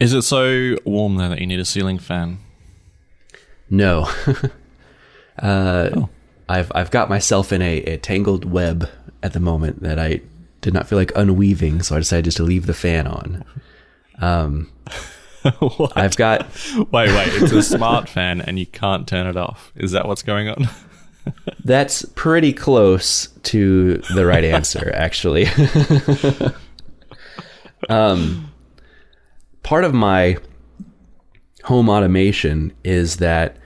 Is it so warm there that you need a ceiling fan? No. I've got myself in a tangled web at the moment that I did not feel like unweaving, so I decided just to leave the fan on. I've got... Wait, it's a smart fan and you can't turn it off. Is that what's going on? That's pretty close to the right answer, actually. Part of my home automation is that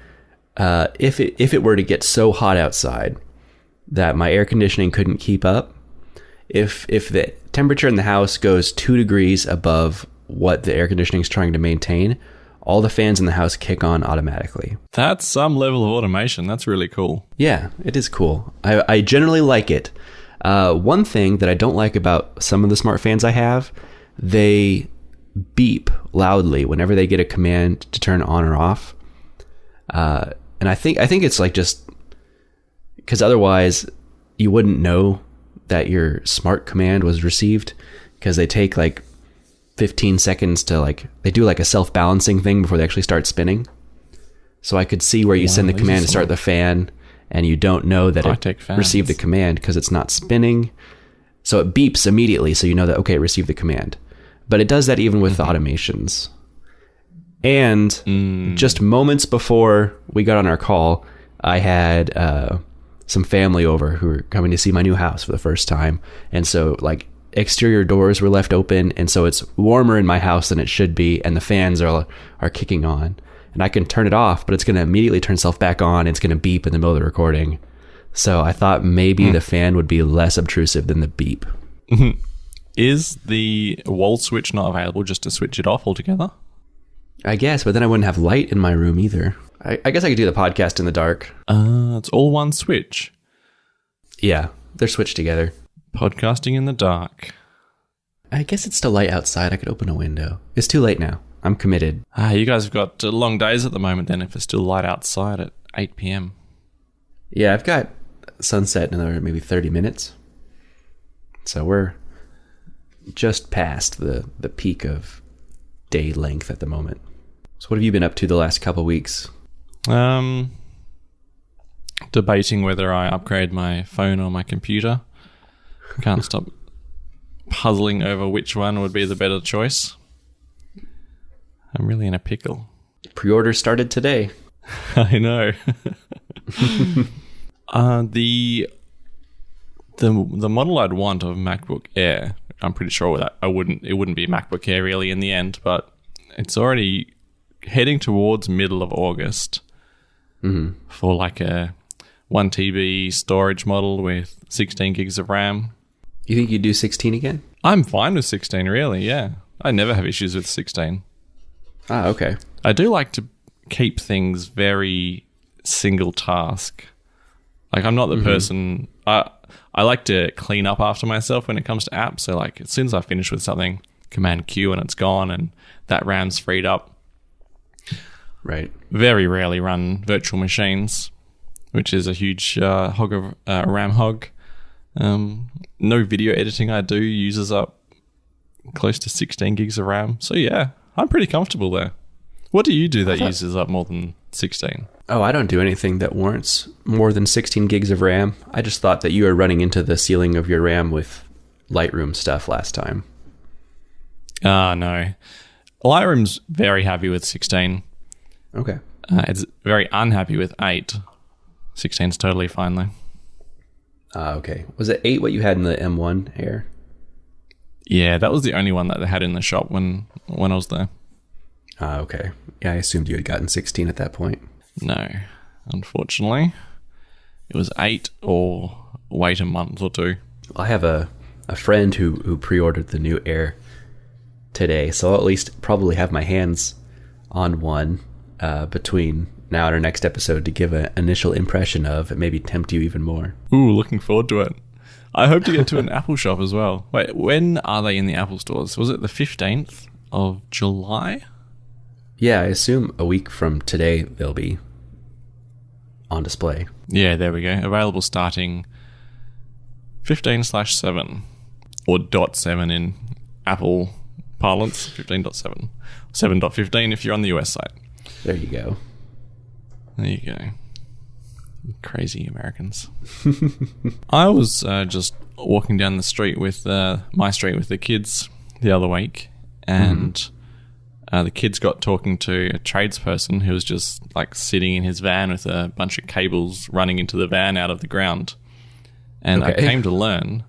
if it were to get so hot outside that my air conditioning couldn't keep up, if the temperature in the house goes 2 degrees above what the air conditioning is trying to maintain, all the fans in the house kick on automatically. That's some level of automation. That's really cool. Yeah, it is cool. I generally like it. One thing that I don't like about some of the smart fans I have, they beep loudly whenever they get a command to turn on or off. And I think it's like just because otherwise you wouldn't know that your smart command was received, because they take like 15 seconds to they do like a self-balancing thing before they actually start spinning. So I could see where you send the command to start the fan and you don't know that it received the command because it's not spinning. So it beeps immediately, so you know that, okay, it received the command. But it does that even with the automations. And just moments before we got on our call, I had some family over who were coming to see my new house for the first time. And so exterior doors were left open, and so it's warmer in my house than it should be, and the fans are kicking on. And I can turn it off, but it's going to immediately turn itself back on. It's going to beep in the middle of the recording. So I thought maybe the fan would be less obtrusive than the beep. Is the wall switch not available just to switch it off altogether? I guess, but then I wouldn't have light in my room either. I guess I could do the podcast in the dark. It's all one switch. Yeah, they're switched together. Podcasting in the dark. I guess it's still light outside. I could open a window. It's too late now. I'm committed. You guys have got long days at the moment then if it's still light outside at 8 p.m. Yeah, I've got sunset in another maybe 30 minutes. So we're just past the peak of day length at the moment. So what have you been up to the last couple weeks? Debating whether I upgrade my phone or my computer. Can't stop puzzling over which one would be the better choice. I'm really in a pickle. Pre-order started today. I know. The model I'd want of MacBook Air, I'm pretty sure that it wouldn't be MacBook Air really in the end, but it's already heading towards middle of August for like a 1 TB storage model with 16 gigs of RAM. You think you'd do 16 again? I'm fine with 16, really, yeah. I never have issues with 16. Ah, okay. I do like to keep things very single task. Like, I'm not the person... I like to clean up after myself when it comes to apps. So, as soon as I finish with something, Command Q and it's gone and that RAM's freed up. Right. Very rarely run virtual machines, which is a huge RAM hog. No video editing I do uses up close to 16 gigs of RAM. So, yeah, I'm pretty comfortable there. What do you do that uses up more than 16? Oh, I don't do anything that warrants more than 16 gigs of RAM. I just thought that you were running into the ceiling of your RAM with Lightroom stuff last time. No. Lightroom's very happy with 16. Okay. It's very unhappy with 8. 16's totally fine, though. Okay. Was it 8 what you had in the M1 Air? Yeah, that was the only one that they had in the shop when I was there. Okay. Yeah, I assumed you had gotten 16 at that point. No, unfortunately. It was 8 or wait a month or two. I have a friend who pre-ordered the new Air today, so I'll at least probably have my hands on one between now and our next episode to give an initial impression of and maybe tempt you even more. Ooh, looking forward to it. I hope to get to an Apple shop as well. Wait, when are they in the Apple stores? Was it the 15th of July? Yeah, I assume a week from today they'll be on display. Yeah, there we go. Available starting 15/7 or .7 in Apple parlance, 15.7. 7.15 if you're on the US side. There you go. There you go. Crazy Americans. I was just walking down the street with my street with the kids the other week, and the kids got talking to a tradesperson who was just like sitting in his van with a bunch of cables running into the van out of the ground. And I came to learn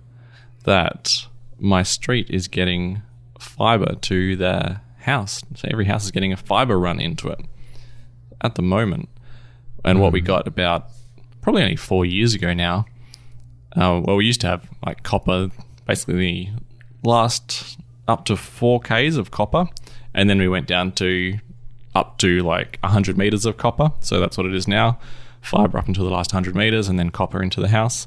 that my street is getting fibre to the house. So every house is getting a fibre run into it at the moment. And what we got about probably only 4 years ago now, well, we used to have like copper, basically the last up to 4 Ks of copper. And then we went down to up to like 100 meters of copper. So that's what it is now. Fibre up until the last 100 meters and then copper into the house,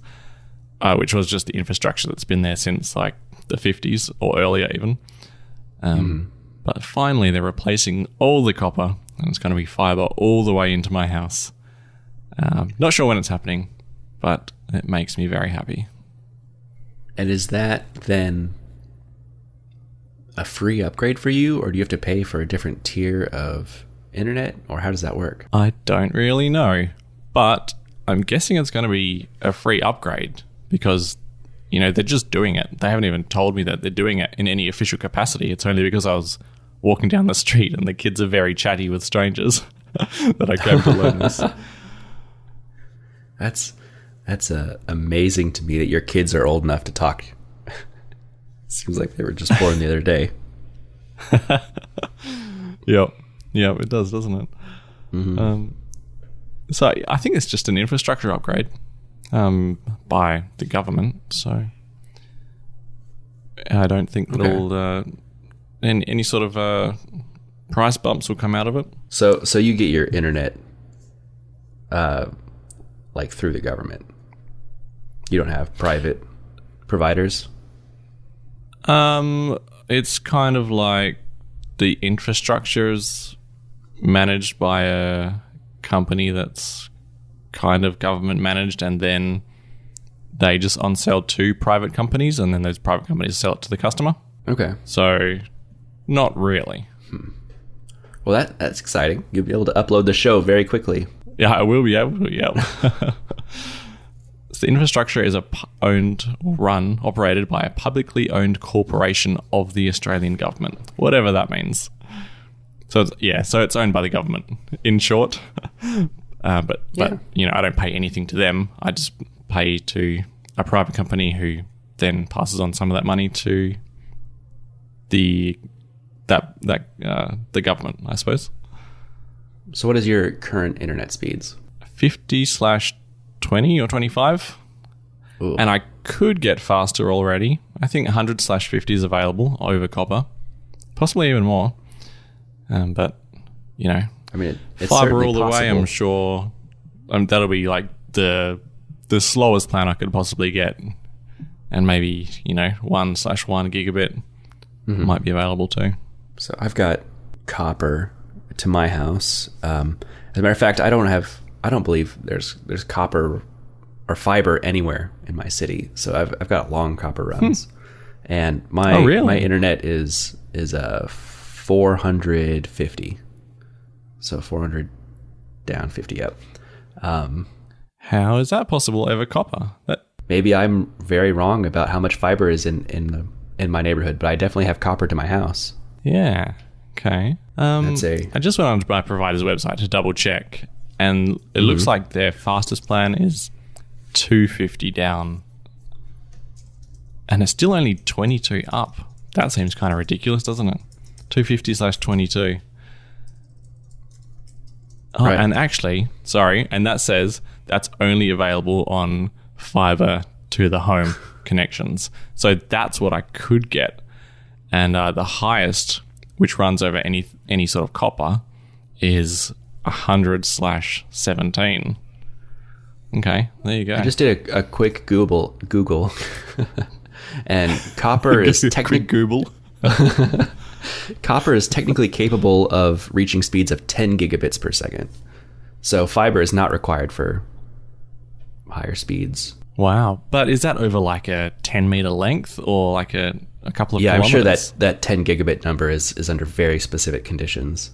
which was just the infrastructure that's been there since like the 50s or earlier even. But finally they're replacing all the copper and it's going to be fibre all the way into my house. Not sure when it's happening, but it makes me very happy. And is that then a free upgrade for you, or do you have to pay for a different tier of internet, or how does that work? I don't really know, but I'm guessing it's going to be a free upgrade because, you know, they're just doing it. They haven't even told me that they're doing it in any official capacity. It's only because I was walking down the street and the kids are very chatty with strangers that I came to learn this. That's amazing to me that your kids are old enough to talk. Seems like they were just born the other day. Yep, it does, doesn't it? So I think it's just an infrastructure upgrade by the government. So I don't think that'll any sort of price bumps will come out of it. So you get your internet like through the government. You don't have private providers? It's kind of like the infrastructure's managed by a company that's kind of government managed, and then they just on-sell to private companies, and then those private companies sell it to the customer. Okay. So not really. Well, that's exciting. You'll be able to upload the show very quickly. Yeah, I will be able to, yeah. So the infrastructure is operated by a publicly owned corporation of the Australian government, whatever that means. So it's owned by the government, in short. But you know, I don't pay anything to them. I just pay to a private company who then passes on some of that money to the government, I suppose. So what is your current internet speeds? 50/20 or 25. Ooh. And I could get faster already. I think 100/50 is available over copper, possibly even more. But you know, I mean, it's fiber all the possible. way. I'm sure that'll be like the slowest plan I could possibly get, and maybe 1/1 gigabit might be available too. So I've got copper to my house. As a matter of fact, I don't believe there's copper or fiber anywhere in my city. So I've got long copper runs, and my internet is 450. So 400 down, 50 up. How is that possible over copper? Maybe I'm very wrong about how much fiber is in my neighborhood, but I definitely have copper to my house. Yeah. Okay. I just went on to my provider's website to double check, and it looks like their fastest plan is 250 down, and it's still only 22 up. That seems kind of ridiculous, doesn't it? 250/22. Oh, right. And actually, and that says that's only available on fiber to the home connections. So that's what I could get. And the highest, which runs over any sort of copper, is 100/17. Okay, there you go. I just did a quick Google, and copper is technically copper is technically capable of reaching speeds of 10 gigabits per second. So fiber is not required for higher speeds. Wow. But is that over like a 10 meter length or like a a couple of Yeah, I'm sure kilometers. that 10 gigabit number is under very specific conditions.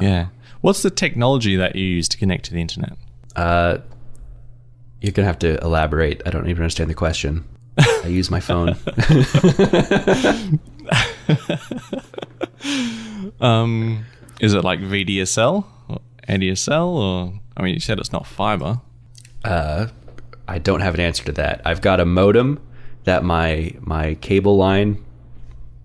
Yeah. What's the technology that you use to connect to the internet? You're going to have to elaborate. I don't even understand the question. I use my phone. Is it like VDSL or ADSL, or I mean, you said it's not fiber. I don't have an answer to that. I've got a modem that my cable line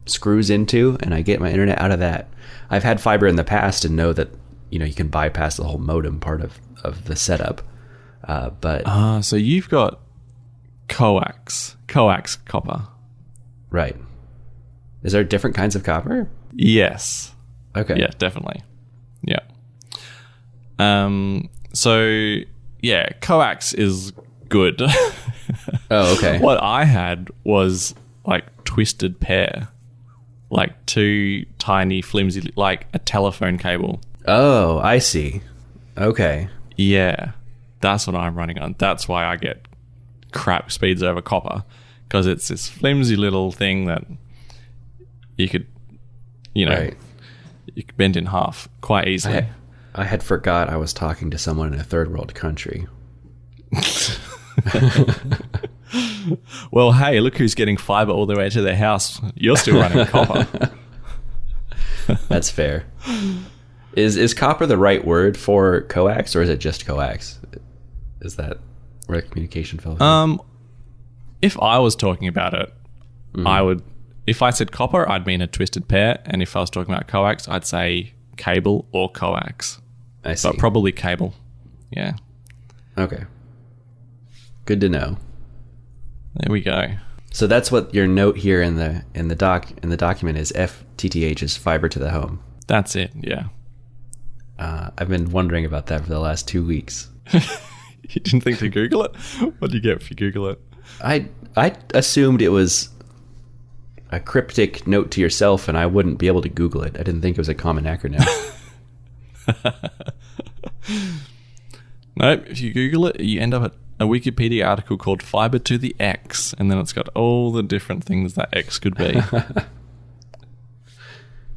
screws into, and I get my internet out of that. I've had fiber in the past and know that you can bypass the whole modem part of the setup. But So you've got coax copper. Right. Is there different kinds of copper? Yes. Okay. Yeah, definitely. Yeah. So yeah, coax is good. Oh, okay. What I had was like twisted pair, like two tiny flimsy, like a telephone cable. Oh, I see. Okay. Yeah, that's what I'm running on. That's why I get crap speeds over copper, because it's this flimsy little thing that you could, Right. you could bend in half quite easily. I had forgot I was talking to someone in a third world country. Well, hey, look who's getting fiber all the way to their house. You're still running copper. That's fair. Is copper the right word for coax, or is it just coax? Is that where the communication fell through? If I was talking about it, I would. If I said copper, I'd mean a twisted pair, and if I was talking about coax, I'd say cable or coax. I see. But probably cable. Yeah. Okay. Good to know. There we go. So that's what your note here in the document is. FTTH is fiber to the home. That's it. Yeah. I've been wondering about that for the last 2 weeks. You didn't think to Google it? What do you get if you Google it? I assumed it was a cryptic note to yourself, and I wouldn't be able to Google it. I didn't think it was a common acronym. Nope. If you Google it, you end up at a Wikipedia article called Fibre To The X, and then it's got all the different things that X could be.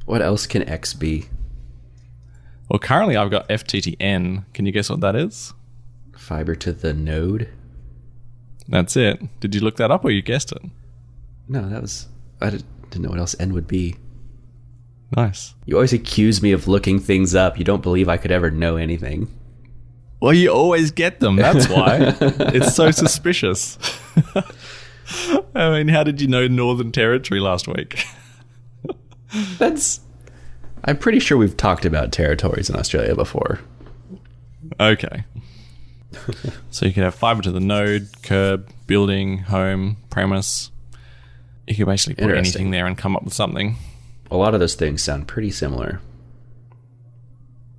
What else can X be? Well, currently I've got FTTN. Can you guess what that is? Fiber to the node? That's it. Did you look that up or you guessed it? No, I didn't know what else N would be. Nice. You always accuse me of looking things up. You don't believe I could ever know anything. Well, you always get them. That's why. It's so suspicious. I mean, how did you know Northern Territory last week? I'm pretty sure we've talked about territories in Australia before. Okay. So you could have fiber to the node, curb, building, home, premise. You could basically put anything there and come up with something. A lot of those things sound pretty similar.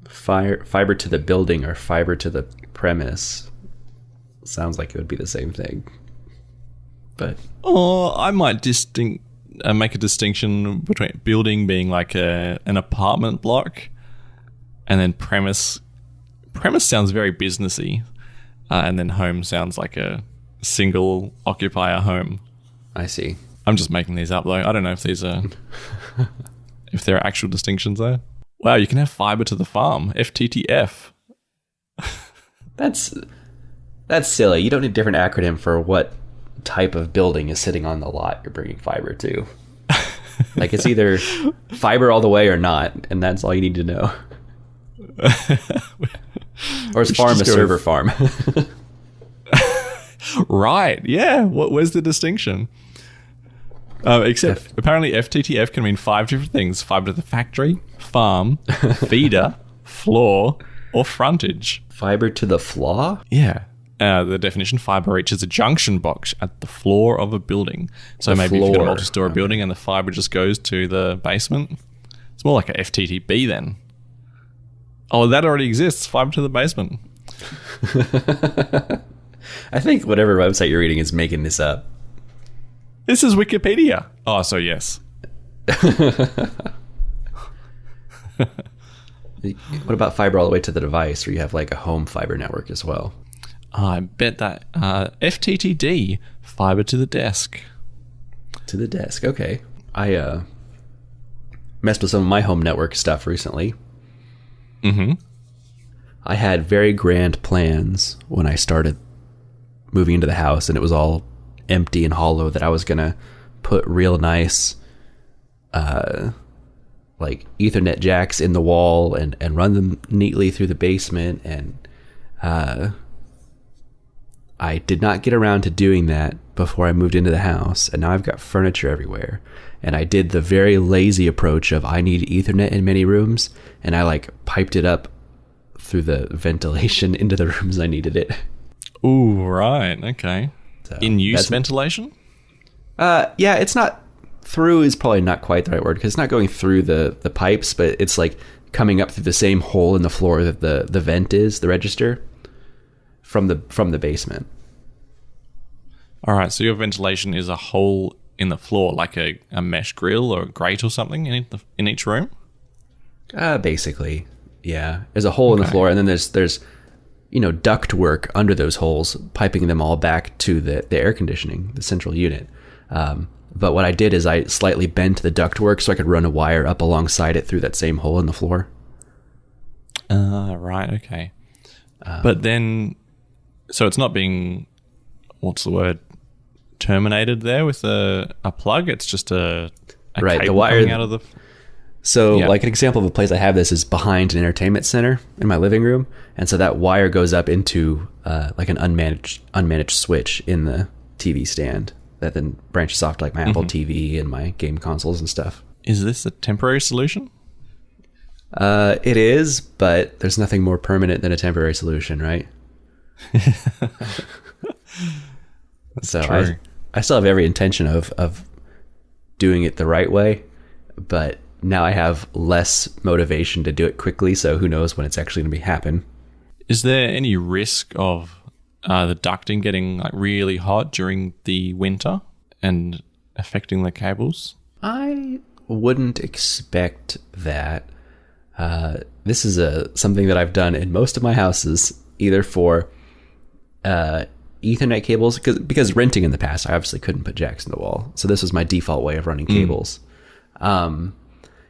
Fiber to the building or fiber to the premise sounds like it would be the same thing. But I might make a distinction between building being like an apartment block, and then premise. Premise sounds very businessy, and then home sounds like a single occupier home. I see. I'm just making these up though. I don't know if these are if there are actual distinctions there. Wow, you can have fiber to the farm, FTTF. That's silly. You don't need a different acronym for what type of building is sitting on the lot you're bringing fiber to. Like, it's either fiber all the way or not, and that's all you need to know. Or is farm a server farm? Right, yeah. Where's the distinction? Except apparently FTTF can mean 5 different things. Fiber to the factory, farm, feeder, floor, or frontage. Fiber to the flaw? Yeah. The definition, fiber reaches a junction box at the floor of a building. So maybe if you've got a multi-story building and the fiber just goes to the basement, it's more like a FTTB then. Oh, that already exists. Fiber to the basement. I think whatever website you're reading is making this up. This is Wikipedia. Oh, so yes. What about fiber all the way to the device, where you have like a home fiber network as well? I bet that FTTD, fiber to the desk. to the desk. Okay. I messed with some of my home network stuff recently. Mm-hmm. I had very grand plans when I started moving into the house, and it was all empty and hollow, that I was going to put real nice like Ethernet jacks in the wall and run them neatly through the basement. And I did not get around to doing that before I moved into the house, and now I've got furniture everywhere. And I did the very lazy approach of I need Ethernet in many rooms, and I like piped it up through the ventilation into the rooms I needed it. Ooh, right. Okay. So In-use ventilation? Yeah, it's not... Through is probably not quite the right word, because it's not going through the pipes, but it's like coming up through the same hole in the floor that the vent is, the register, from the basement. All right, so your ventilation is a hole in the floor, like a mesh grill or a grate or something in each room? Basically, yeah. There's a hole in the floor, and then there's duct work under those holes, piping them all back to the air conditioning, the central unit. But what I did is I slightly bent the ductwork so I could run a wire up alongside it through that same hole in the floor. Right, okay. But then, so it's not being, what's the word, terminated there with a plug? It's just a right, cable the wire coming out of the... So like an example of a place I have this is behind an entertainment center in my living room. And so that wire goes up into like an unmanaged switch in the TV stand that then branches off to like my Apple TV and my game consoles and stuff. Is this a temporary solution? It is, but there's nothing more permanent than a temporary solution, right? So true. I still have every intention of doing it the right way, but now I have less motivation to do it quickly, so who knows when it's actually going to happen. Is there any risk of the ducting getting like really hot during the winter and affecting the cables? I wouldn't expect that. This is something that I've done in most of my houses, either for Ethernet cables, because renting in the past, I obviously couldn't put jacks in the wall. So this was my default way of running cables.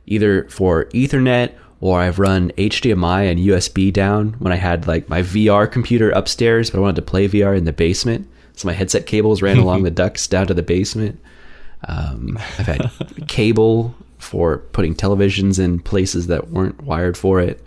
Either for Ethernet, or I've run HDMI and USB down when I had like my VR computer upstairs, but I wanted to play VR in the basement. So my headset cables ran along the ducts down to the basement. I've had cable for putting televisions in places that weren't wired for it.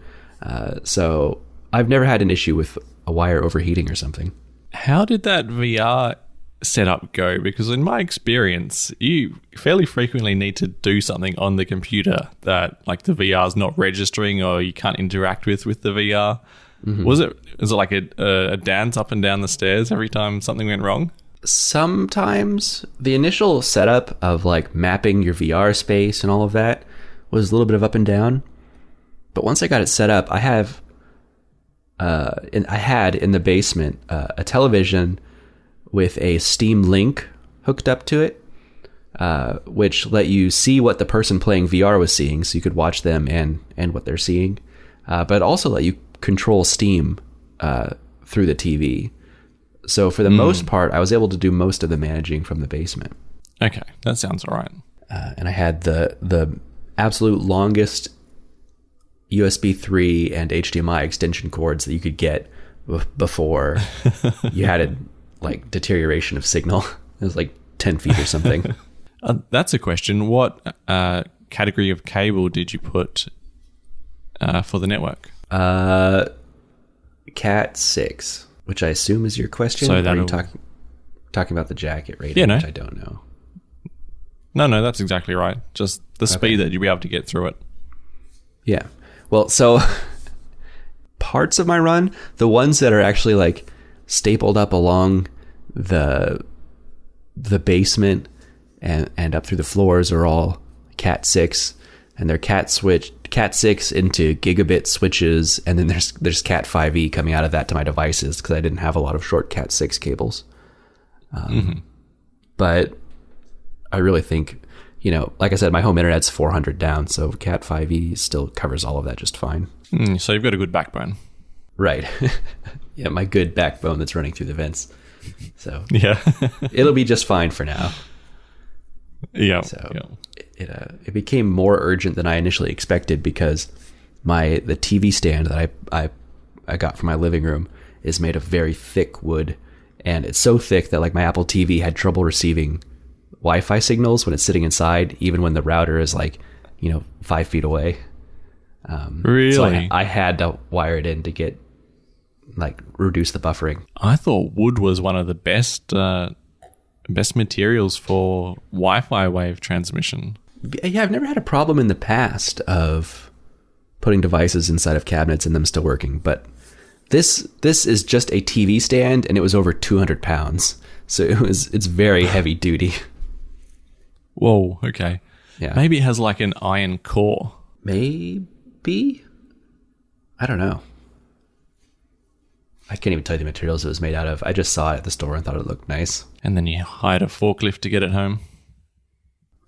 So I've never had an issue with a wire overheating or something. How did that VR setup go? Because in my experience, you fairly frequently need to do something on the computer that like the VR is not registering or you can't interact with the VR. Was it like a dance up and down the stairs every time something went wrong? Sometimes the initial setup of like mapping your VR space and all of that was a little bit of up and down. But once I got it set up, I had in the basement a television with a Steam Link hooked up to it, which let you see what the person playing VR was seeing, so you could watch them and what they're seeing, but also let you control Steam through the TV. So for the most part, I was able to do most of the managing from the basement. Okay, that sounds all right. And I had the absolute longest USB 3 and HDMI extension cords that you could get before you had a like deterioration of signal. It was like 10 feet or something. That's a question. What category of cable did you put for the network? Cat 6, which I assume is your question. So are you talking about the jacket rating, yeah, no. which I don't know. No, that's exactly right. Just the speed that you'll be able to get through it. Yeah. Well, so parts of my run, the ones that are actually like stapled up along the basement and up through the floors are all Cat 6, and they're Cat 6 into gigabit switches, and then there's Cat 5e coming out of that to my devices because I didn't have a lot of short Cat 6 cables. But I really think, like I said, my home internet's 400 down, so Cat 5e still covers all of that just fine. So you've got a good backbone. Right. Yeah, my good backbone that's running through the vents. So yeah, it'll be just fine for now. Yeah. So yeah. it became more urgent than I initially expected because the TV stand that I got for my living room is made of very thick wood, and it's so thick that like my Apple TV had trouble receiving Wi-Fi signals when it's sitting inside, even when the router is like 5 feet away. Really? So I had to wire it in to get reduce the buffering. I thought wood was one of the best materials for Wi-Fi wave transmission. Yeah, I've never had a problem in the past of putting devices inside of cabinets and them still working, but this is just a TV stand, and it was over 200 pounds, so it's very heavy duty. Whoa, okay. Yeah, maybe it has like an iron core. Maybe, I don't know. I can't even tell you the materials it was made out of. I just saw it at the store and thought it looked nice. And then you hired a forklift to get it home.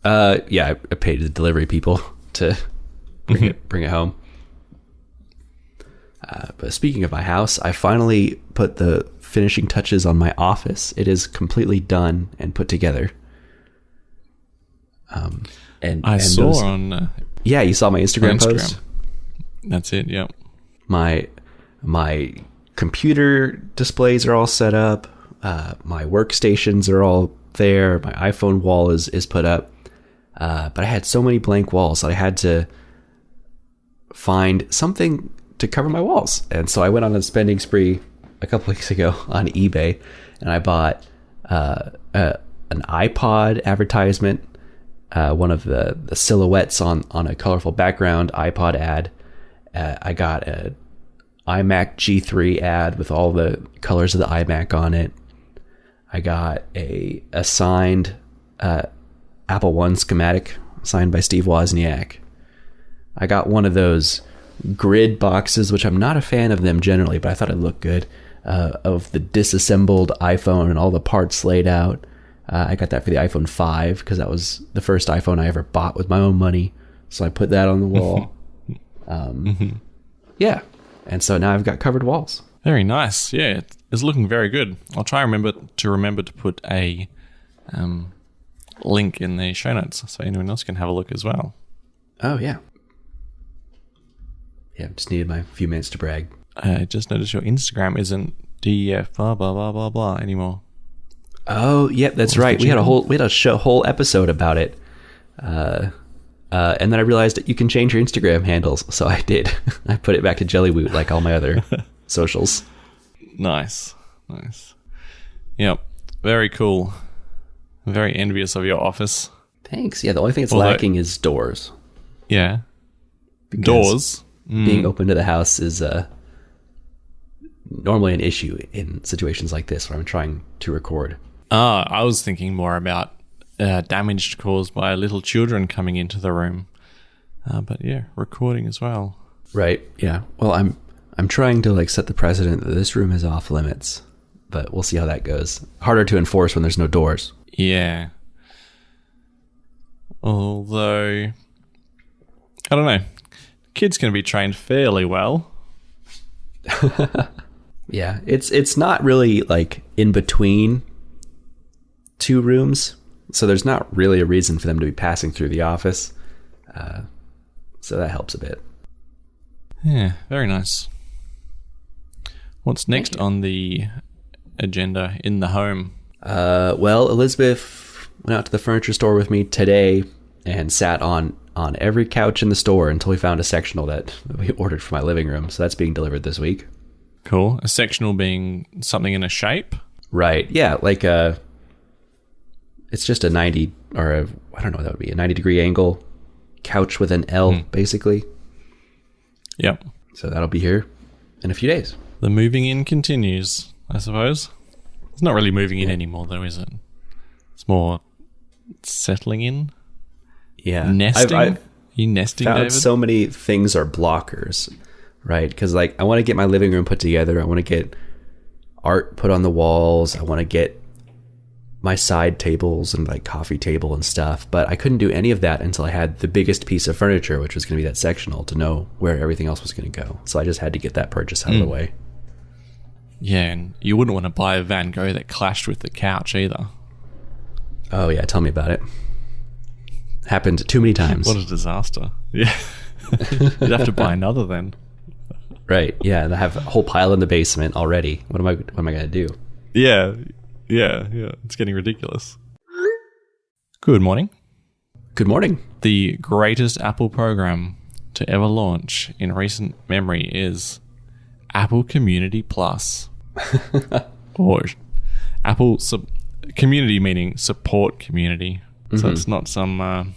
Yeah, I paid the delivery people to bring it home. But speaking of my house, I finally put the finishing touches on my office. It is completely done and put together. And I saw on... yeah, you saw my Instagram post? That's it, yep. My computer displays are all set up. My workstations are all there. My iPhone wall is put up. But I had so many blank walls that I had to find something to cover my walls. And so I went on a spending spree a couple weeks ago on eBay, and I bought an iPod advertisement, one of the silhouettes on a colorful background iPod ad. I got an iMac G3 ad with all the colors of the iMac on it. I got a signed Apple One schematic signed by Steve Wozniak. I got one of those grid boxes, which I'm not a fan of them generally, but I thought it looked good, of the disassembled iPhone and all the parts laid out. I got that for the iPhone 5 because that was the first iPhone I ever bought with my own money. So I put that on the wall. Yeah. And so now I've got covered walls. Very nice. Yeah, it's looking very good. I'll try remember to put a link in the show notes so anyone else can have a look as well. Oh, yeah. Yeah, just needed my few minutes to brag. I just noticed your Instagram isn't DEF blah blah blah blah blah anymore. Oh, yeah, that's right. We had a whole episode about it. And then I realized that you can change your Instagram handles, so I did. I put it back to Jellywoot like all my other socials. Nice. Yep, very cool. Very envious of your office. Thanks. Yeah, the only thing that's lacking is doors. Yeah. Because doors? Being open to the house is normally an issue in situations like this where I'm trying to record. I was thinking more about damage caused by little children coming into the room. But yeah, recording as well. Right. Yeah. Well, I'm trying to set the precedent that this room is off limits, but we'll see how that goes. Harder to enforce when there's no doors. Yeah. Although, I don't know. Kids can be trained fairly well. Yeah. It's not really in between two rooms. So there's not really a reason for them to be passing through the office. So that helps a bit. Yeah, very nice. What's next on the agenda in the home? Well, Elizabeth went out to the furniture store with me today and sat on every couch in the store until we found a sectional that we ordered for my living room. So that's being delivered this week. Cool. A sectional being something in a shape? Right. Yeah, it's just a 90 or I don't know what that would be, a 90-degree angle couch with an L, basically. Yep. So that'll be here in a few days. The moving in continues, I suppose. It's not really moving in anymore, though, is it? It's more settling in. Yeah. Nesting. I've you nesting, found David? so many things are blockers, right? Because I want to get my living room put together. I want to get art put on the walls. I want to get my side tables and coffee table and stuff, but I couldn't do any of that until I had the biggest piece of furniture, which was going to be that sectional, to know where everything else was going to go. So I just had to get that purchase out of the way. Yeah, and you wouldn't want to buy a Van Gogh that clashed with the couch either. Oh yeah, tell me about it. Happened too many times. What a disaster. Yeah. You'd have to buy another then. Right. Yeah. And I have a whole pile in the basement already. What am I going to do? Yeah. It's getting ridiculous. Good morning. Good morning. The greatest Apple program to ever launch in recent memory is Apple Community Plus. Or Apple Community, meaning support community. So it's not some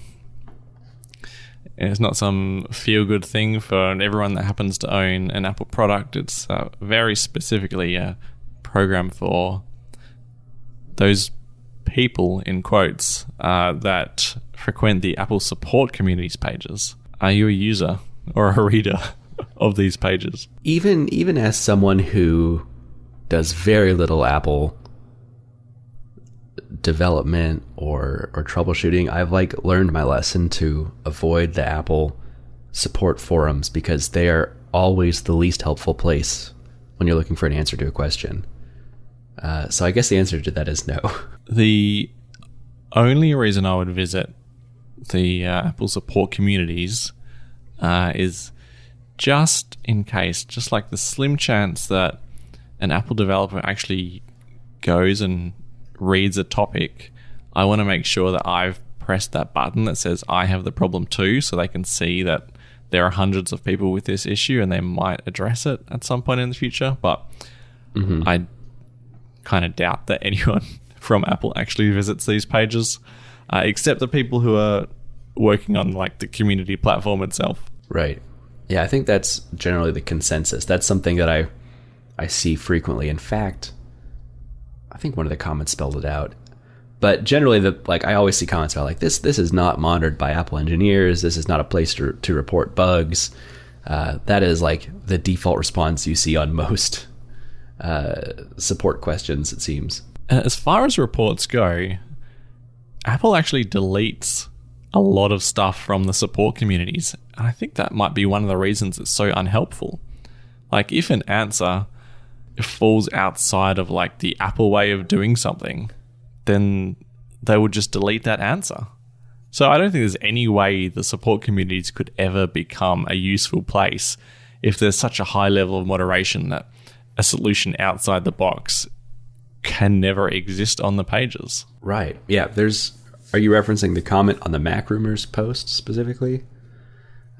feel-good thing for everyone that happens to own an Apple product. It's very specifically a program for those people, in quotes, that frequent the Apple support communities pages. Are you a user or a reader of these pages? Even as someone who does very little Apple development or troubleshooting, I've learned my lesson to avoid the Apple support forums because they are always the least helpful place when you're looking for an answer to a question. So I guess the answer to that is no. The only reason I would visit the Apple support communities is just in case, just like the slim chance that an Apple developer actually goes and reads a topic, I want to make sure that I've pressed that button that says I have the problem too, so they can see that there are hundreds of people with this issue and they might address it at some point in the future. But I kind of doubt that anyone from Apple actually visits these pages, except the people who are working on the community platform itself. Right. Yeah, I think that's generally the consensus. That's something that I see frequently. In fact, I think one of the comments spelled it out. But generally, I always see comments about this is not monitored by Apple engineers. This is not a place to report bugs. That is the default response you see on most support questions, it seems. As far as reports go, Apple actually deletes a lot of stuff from the support communities. And I think that might be one of the reasons it's so unhelpful. If an answer falls outside of the Apple way of doing something, then they would just delete that answer. So I don't think there's any way the support communities could ever become a useful place if there's such a high level of moderation that a solution outside the box can never exist on the pages. Right. Yeah. Are you referencing the comment on the Mac Rumors post specifically?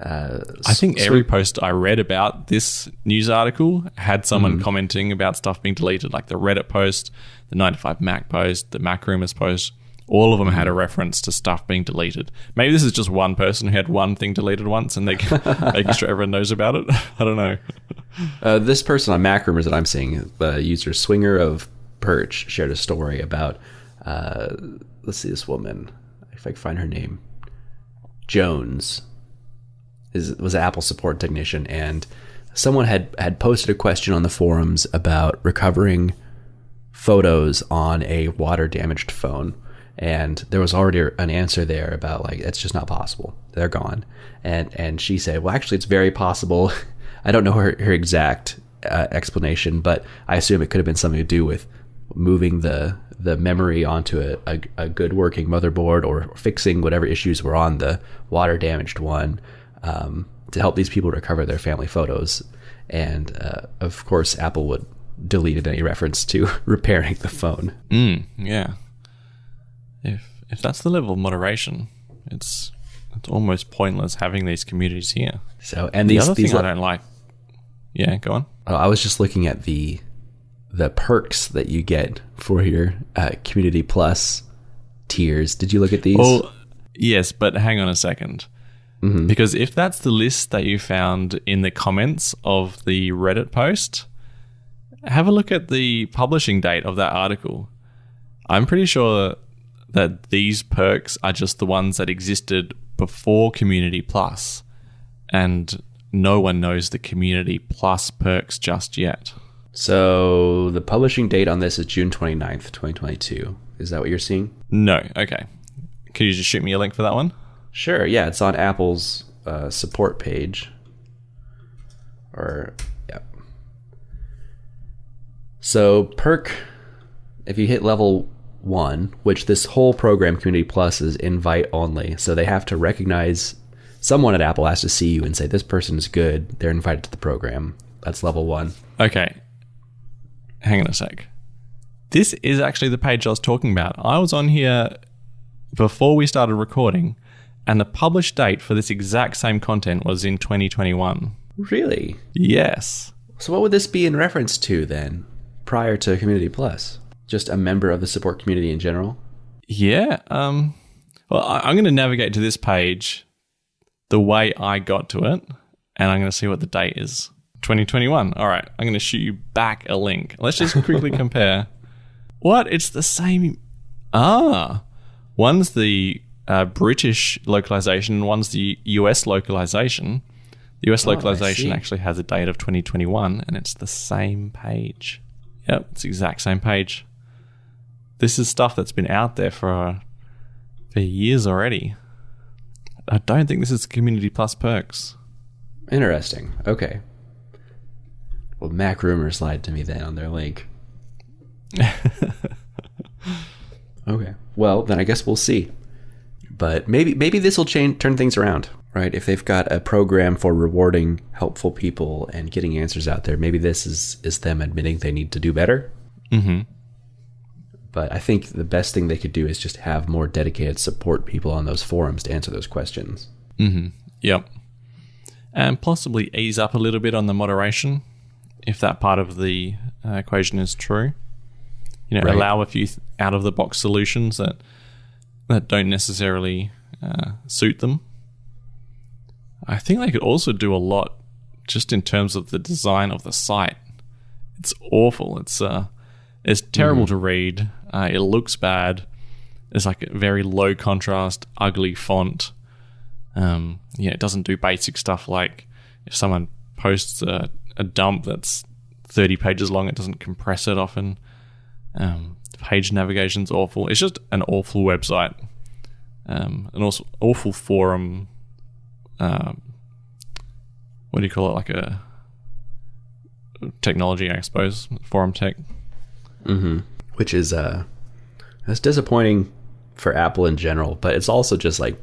I think every post I read about this news article had someone commenting about stuff being deleted, like the Reddit post, the 95 Mac post, the Mac Rumors post. All of them had a reference to stuff being deleted. Maybe this is just one person who had one thing deleted once and they making sure everyone knows about it. I don't know. This person on Mac Rumors that I'm seeing, the user Swinger of Perch, shared a story about, let's see, this woman, if I can find her name, Jones, was an Apple support technician, and someone had posted a question on the forums about recovering photos on a water damaged phone, and there was already an answer there about it's just not possible, they're gone. And she said, well, actually it's very possible. I don't know her exact explanation, but I assume it could have been something to do with moving the memory onto a good working motherboard or fixing whatever issues were on the water damaged one, to help these people recover their family photos. And of course, Apple would deleted any reference to repairing the phone. Yeah. If that's the level of moderation, it's almost pointless having these communities here. So, and the other thing I don't like. Yeah, go on. I was just looking at the perks that you get for your Community Plus tiers. Did you look at these? Well, yes, but hang on a second. Because if that's the list that you found in the comments of the Reddit post, have a look at the publishing date of that article. I'm pretty sure that these perks are just the ones that existed before Community Plus, and no one knows the Community Plus perks just yet. So the publishing date on this is June 29th, 2022. Is that what you're seeing? No. Okay. Could you just shoot me a link for that one? Sure. Yeah, it's on Apple's support page. So perk, if you hit level 1, which this whole program, Community Plus, is invite only. So they have to recognize, someone at Apple has to see you and say, this person is good. They're invited to the program. That's level 1. Okay. Hang on a sec. This is actually the page I was talking about. I was on here before we started recording, and the published date for this exact same content was in 2021. Really? Yes. So what would this be in reference to then, prior to Community Plus? Just a member of the support community in general? Yeah. Well, I'm going to navigate to this page the way I got to it, and I'm going to see what the date is. 2021. All right. I'm going to shoot you back a link. Let's just quickly compare. What? It's the same. One's the British localization, one's the US localization. The US localization actually has a date of 2021, and it's the same page. Yep, it's the exact same page. This is stuff that's been out there for years already. I don't think this is Community Plus perks. Interesting. Okay. Well, Mac Rumors lied to me then on their link. Okay. Well, then I guess we'll see. But maybe this will turn things around, right? If they've got a program for rewarding helpful people and getting answers out there, maybe this is them admitting they need to do better. Mm-hmm. But I think the best thing they could do is just have more dedicated support people on those forums to answer those questions. Mm-hmm. Yep. And possibly ease up a little bit on the moderation, if that part of the equation is true. You know, Right. Allow a few out-of-the-box solutions that don't necessarily suit them. I think they could also do a lot just in terms of the design of the site. It's awful. It's terrible to read. It looks bad. It's like a very low contrast, ugly font. It doesn't do basic stuff like if someone posts a dump that's 30 pages long, it doesn't compress it often. Page navigation's awful. It's just an awful website. And also awful forum. What do you call it? Like a technology, I suppose. Forum tech. Mm-hmm. Which is that's disappointing for Apple in general, but it's also just like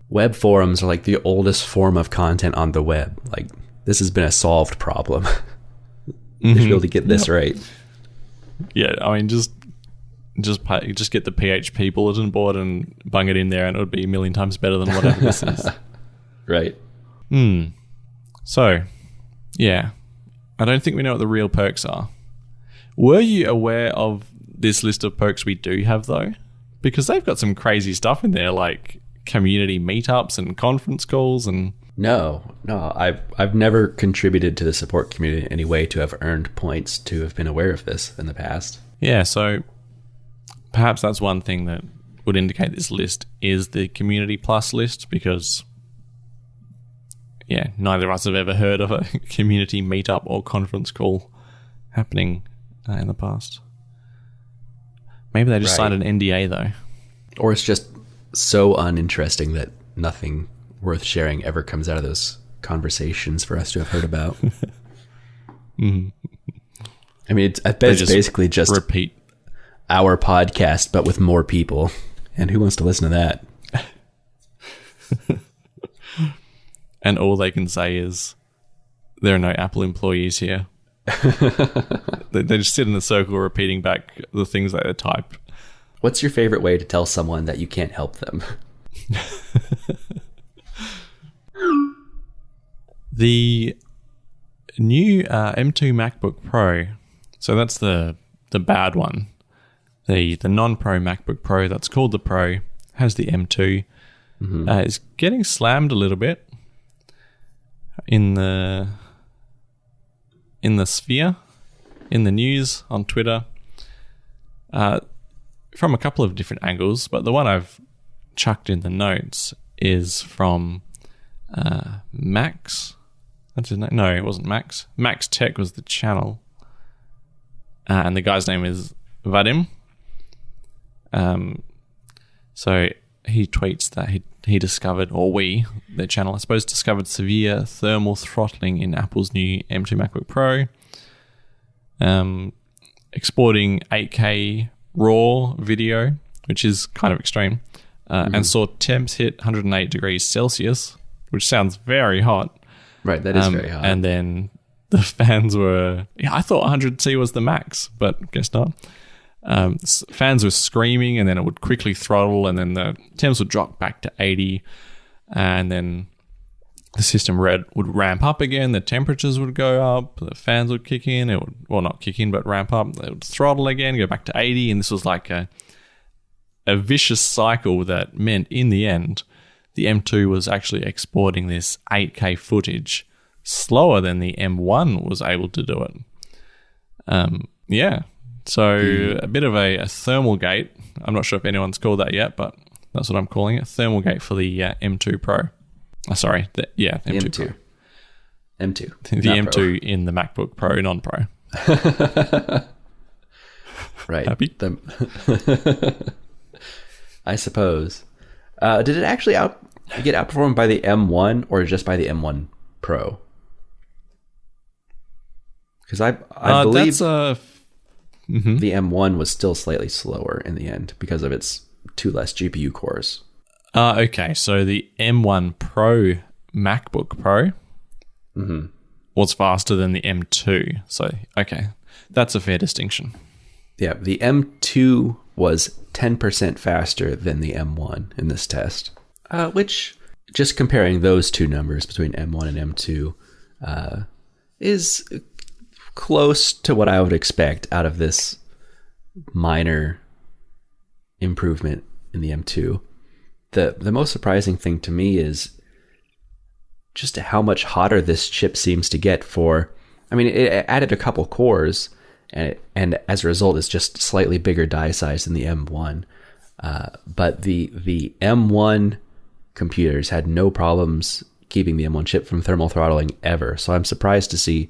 web forums are like the oldest form of content on the web. Like this has been a solved problem. They should be able to get this right. Yeah, I mean, just get the PHP bulletin board and bung it in there, and it would be a million times better than whatever this is. Right. So, yeah, I don't think we know what the real perks are. Were you aware of this list of perks we do have, though? Because they've got some crazy stuff in there, like community meetups and conference calls and... No, I've never contributed to the support community in any way to have earned points to have been aware of this in the past. Yeah, so perhaps that's one thing that would indicate this list is the Community Plus list, because, yeah, neither of us have ever heard of a community meetup or conference call happening in the past. Maybe they just signed an NDA, though. Or it's just so uninteresting that nothing worth sharing ever comes out of those conversations for us to have heard about. Mm-hmm. I mean, I bet it's basically just repeat our podcast, but with more people. And who wants to listen to that? And all they can say is, there are no Apple employees here. They just sit in a circle repeating back the things that they type. What's your favorite way to tell someone that you can't help them? The new M2 MacBook Pro, so that's the bad one. The non-Pro MacBook Pro, that's called the Pro, has the M2, is getting slammed a little bit in the sphere, in the news, on Twitter, from a couple of different angles, but the one I've chucked in the notes is from Max. That's his name. No, it wasn't Max. Max Tech was the channel. And the guy's name is Vadim. So he tweets that he discovered, or we, the channel, I suppose, discovered severe thermal throttling in Apple's new M2 MacBook Pro. Exporting 8K raw video, which is kind of extreme, and saw temps hit 108 degrees Celsius, which sounds very hot. Right, that is very hot. And then the fans were... I thought 100C was the max, but guess not. Fans were screaming, and then it would quickly throttle, and then the temps would drop back to 80, and then the system would ramp up again, the temperatures would go up, the fans would kick in, it would, well, not kick in, but ramp up, it would throttle again, go back to 80, and this was like a vicious cycle that meant, in the end, the M2 was actually exporting this 8K footage slower than the M1 was able to do it. So a bit of a thermal gate. I'm not sure if anyone's called that yet, but that's what I'm calling it. Thermal gate for the M2 Pro. M2 Pro. M2. The M2 Pro. In the MacBook Pro, non-Pro. Right. Happy? I suppose. Did it actually get outperformed by the M1 or just by the M1 Pro? Because I believe the M1 was still slightly slower in the end because of its 2 less GPU cores. Okay, so the M1 Pro MacBook Pro was faster than the M2. So, okay, that's a fair distinction. Yeah, the M2 was 10% faster than the M1 in this test, which, just comparing those two numbers between M1 and M2, is close to what I would expect out of this minor improvement in the M2. The most surprising thing to me is just how much hotter this chip seems to get for... I mean, it added a couple cores, and as a result, it's just slightly bigger die size than the M1. But the M1 computers had no problems keeping the M1 chip from thermal throttling ever. So I'm surprised to see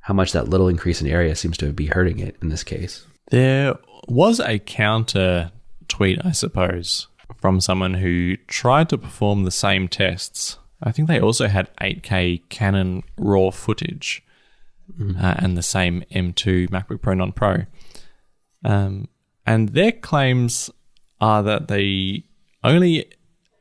how much that little increase in area seems to be hurting it in this case. There was a counter tweet, I suppose, from someone who tried to perform the same tests. I think they also had 8K Canon RAW footage and the same M2 MacBook Pro non-Pro. And their claims are that they only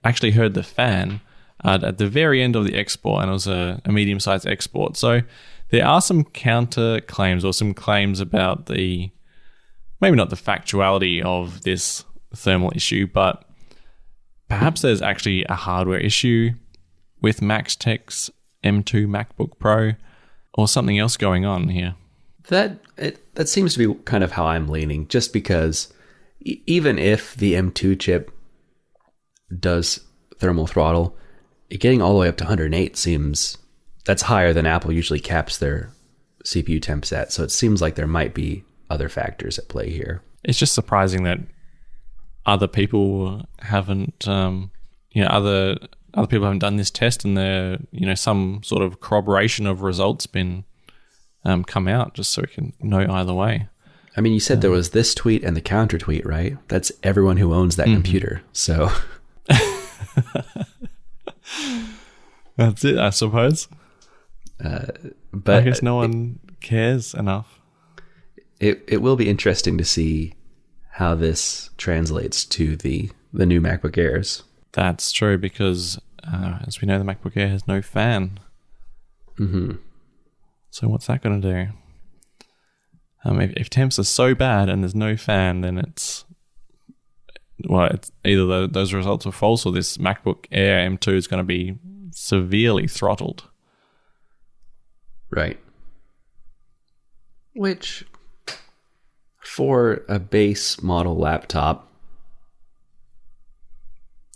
actually heard the fan at the very end of the export, and it was a medium-sized export. So there are some counter claims or some claims about maybe not the factuality of this thermal issue, but perhaps there's actually a hardware issue with MaxTech's M2 MacBook Pro or something else going on here. That seems to be kind of how I'm leaning, just because even if the M2 chip does thermal throttle, getting all the way up to 108 seems... That's higher than Apple usually caps their CPU temps at, so it seems like there might be other factors at play here. It's just surprising that other people haven't, other people haven't done this test, and there, some sort of corroboration of results been come out, just so we can know either way. I mean, you said there was this tweet and the counter tweet, right? That's everyone who owns that computer. So that's it, I suppose. But I guess no one cares enough. It will be interesting to see how this translates to the new MacBook Airs. That's true, because as we know, the MacBook Air has no fan. So what's that going to do? If temps are so bad and there's no fan, then it's either those results are false, or this MacBook Air M2 is going to be severely throttled. Right. Which, for a base model laptop,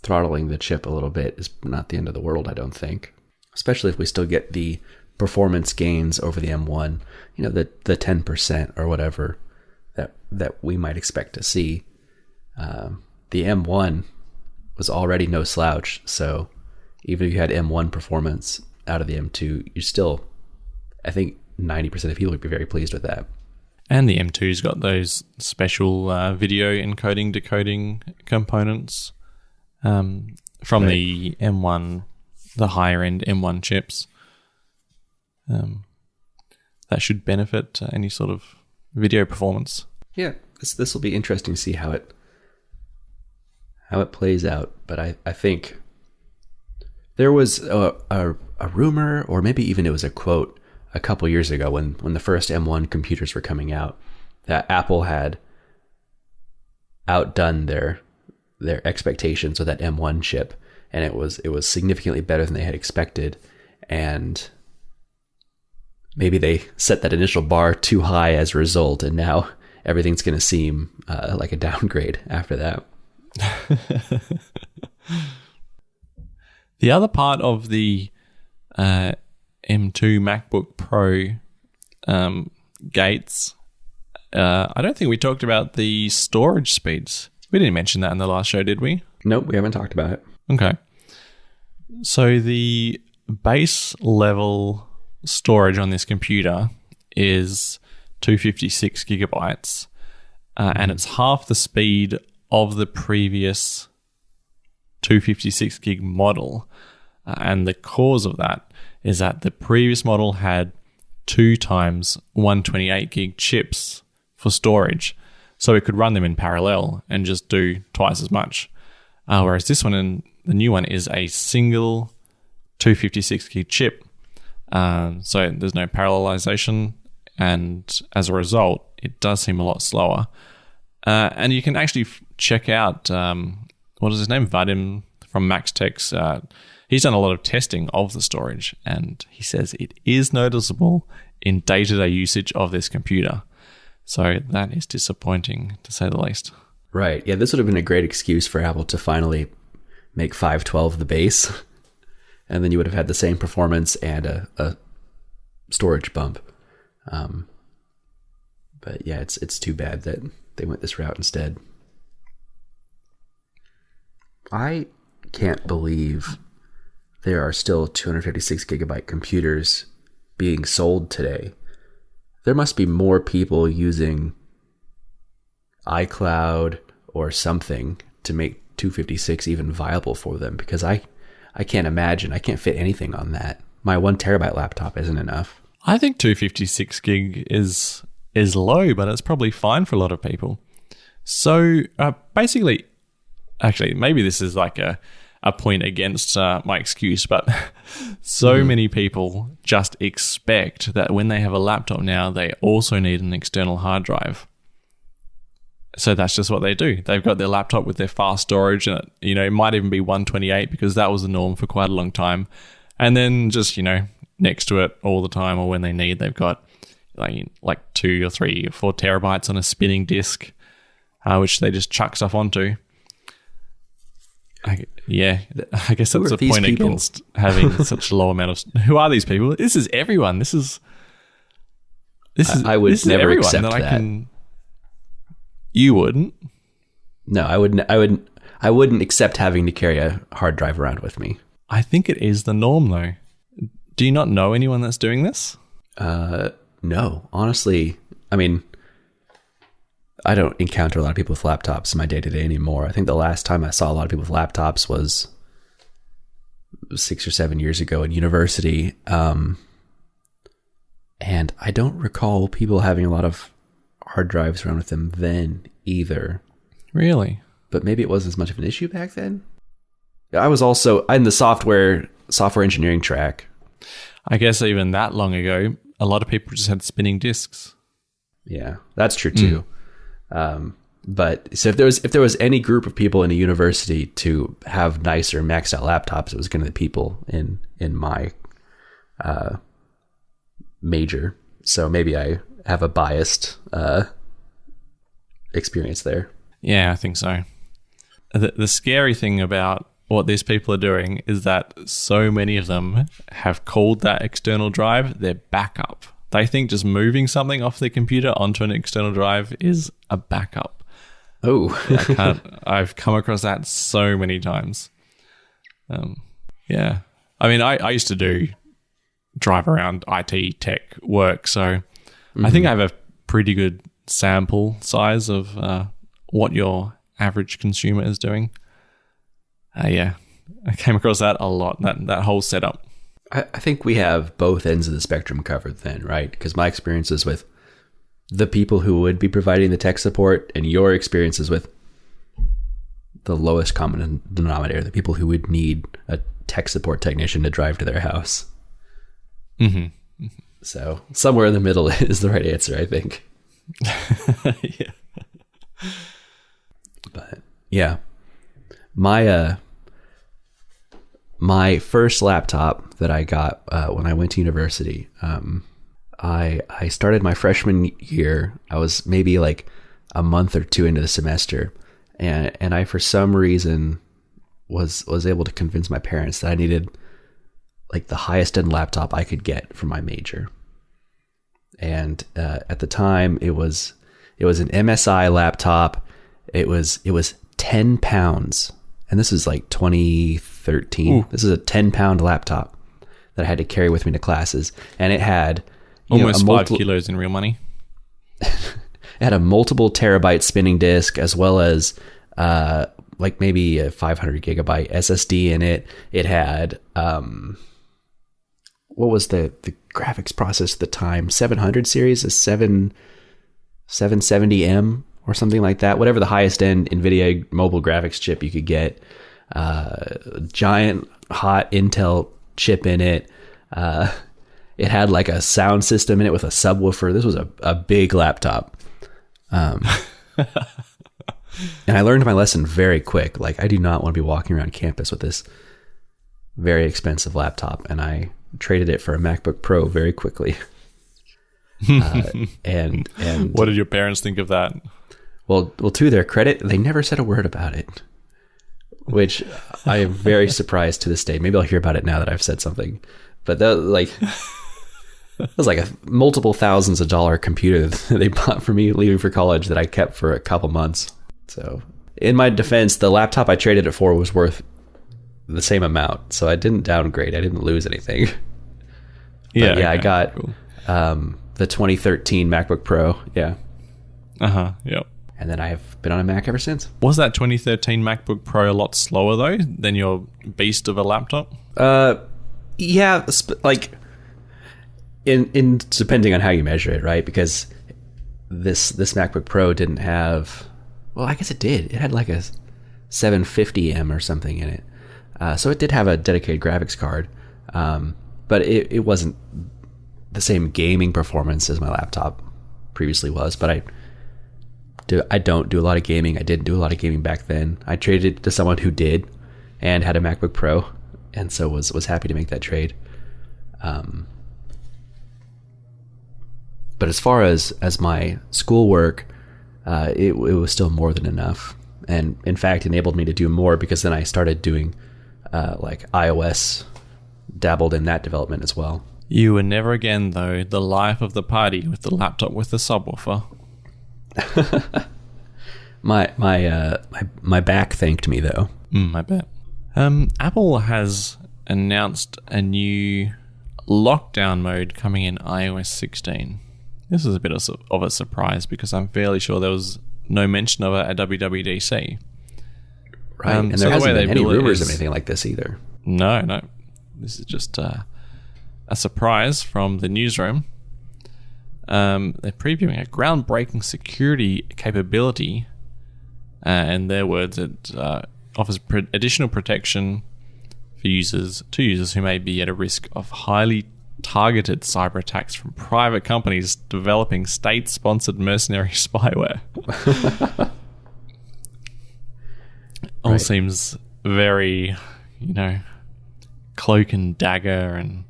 throttling the chip a little bit is not the end of the world, I don't think. Especially if we still get the performance gains over the M1, the 10% or whatever that we might expect to see. The M1 was already no slouch, so even if you had M1 performance out of the M2, you still, I think 90% of people would be very pleased with that. And the M2's got those special video encoding, decoding components from the M1, the higher end M1 chips. That should benefit any sort of video performance. Yeah, this will be interesting to see how it plays out. But I think there was a rumor, or maybe even it was a quote a couple years ago when the first M1 computers were coming out, that Apple had outdone their expectations with that M1 chip, and it was significantly better than they had expected, and maybe they set that initial bar too high as a result, and now everything's going to seem like a downgrade after that. The other part of the M2 MacBook Pro gates, I don't think we talked about the storage speeds. We didn't mention that in the last show, did we? Nope, we haven't talked about it. Okay. So the base level storage on this computer is 256 gigabytes, and it's half the speed of the previous 256 gig model. And the cause of that is that the previous model had 2 times 128 gig chips for storage, so it could run them in parallel and just do twice as much. Whereas this one, and the new one, is a single 256 gig chip. So there's no parallelization, and as a result, it does seem a lot slower. And you can actually check out, what is his name? Vadim from MaxTex. He's done a lot of testing of the storage, and he says it is noticeable in day-to-day usage of this computer. So that is disappointing, to say the least. Right. Yeah, this would have been a great excuse for Apple to finally make 512 the base, and then you would have had the same performance and a storage bump. But yeah, it's too bad that they went this route instead. I can't believe there are still 256 gigabyte computers being sold today. There must be more people using iCloud or something to make 256 even viable for them, because I can't imagine. I can't fit anything on that. My 1 terabyte laptop isn't enough. I think 256 gig is low, but it's probably fine for a lot of people. So basically, actually, maybe this is like a point against my excuse, but so many people just expect that when they have a laptop now, they also need an external hard drive. So that's just what they do. They've got their laptop with their fast storage, and it might even be 128 because that was the norm for quite a long time. And then just, next to it all the time, or when they need, they've got like 2 or 3 or 4 terabytes on a spinning disk, which they just chuck stuff onto. I guess that's a point against having such a low amount of... Who are these people? This is everyone. This is I would never accept that. You wouldn't? No, I wouldn't accept having to carry a hard drive around with me. I think it is the norm, though. Do you not know anyone that's doing this? No, honestly. I mean, I don't encounter a lot of people with laptops in my day-to-day anymore. I think the last time I saw a lot of people with laptops was 6 or 7 years ago in university. And I don't recall people having a lot of hard drives around with them then either. Really? But maybe it wasn't as much of an issue back then. I was also in the software engineering track. I guess even that long ago, a lot of people just had spinning disks. Yeah, that's true too. But so if there was any group of people in a university to have nicer maxed out laptops, it was going to be people in my major. So maybe I have a biased experience there. Yeah, I think so. The scary thing about what these people are doing is that so many of them have called that external drive their backup. They think just moving something off their computer onto an external drive is a backup. Oh. I've come across that so many times. Yeah. I mean, I used to do drive around IT tech work, so I think I have a pretty good sample size of what your average consumer is doing. Yeah, I came across that a lot, that whole setup. I think we have both ends of the spectrum covered then, right? Because my experiences with the people who would be providing the tech support and your experiences with the lowest common denominator, the people who would need a tech support technician to drive to their house. Mm-hmm. So somewhere in the middle is the right answer, I think. Yeah. But yeah, my first laptop that I got when I went to university, I started my freshman year. I was maybe like a month or two into the semester, and I for some reason was able to convince my parents that I needed like the highest end laptop I could get for my major. And at the time, it was an MSI laptop. It was 10 pounds, and this is like 2013. Ooh. This is a 10-pound laptop that I had to carry with me to classes, and it had almost 5 kilos in real money. It had a multiple terabyte spinning disk, as well as like maybe a 500 gigabyte SSD in it. It had what was the graphics process at the time? 700 series, a 770M or something like that. Whatever the highest end NVIDIA mobile graphics chip you could get. Giant hot Intel chip in it. It had like a sound system in it with a subwoofer. This was a big laptop. And I learned my lesson very quick. Like, I do not want to be walking around campus with this very expensive laptop. And I traded it for a MacBook Pro very quickly. And what did your parents think of that? Well, to their credit, they never said a word about it, which I am very surprised to this day. Maybe I'll hear about it now that I've said something. But that was like a multiple thousands of dollar computer that they bought for me leaving for college that I kept for a couple months. So in my defense, the laptop I traded it for was worth the same amount. So I didn't downgrade. I didn't lose anything. But okay. I got the 2013 MacBook Pro. Yeah. Yep. And then I've been on a Mac ever since. Was that 2013 MacBook Pro a lot slower though than your beast of a laptop? Yeah, like in depending on how you measure it, right? Because this MacBook Pro didn't have, well, I guess it did. It had like a 750M or something in it. So it did have a dedicated graphics card. But it wasn't the same gaming performance as my laptop previously was. But I don't do a lot of gaming. I didn't do a lot of gaming back then. I traded it to someone who did and had a MacBook Pro, and so was happy to make that trade. But as far as my schoolwork, it was still more than enough, and in fact enabled me to do more, because then I started doing like iOS, dabbled in that development as well. You were never again, though, the life of the party with the laptop with the subwoofer. my back thanked me though. I bet. Apple has announced a new lockdown mode coming in iOS 16. This is a bit of a surprise, because I'm fairly sure there was no mention of it at WWDC. Right, and there hasn't been any rumors of anything like this either. No. This is just a surprise from the newsroom. They're previewing a groundbreaking security capability. In their words, it offers additional protection for users who may be at a risk of highly targeted cyber attacks from private companies developing state-sponsored mercenary spyware. All right. Seems very, cloak and dagger, and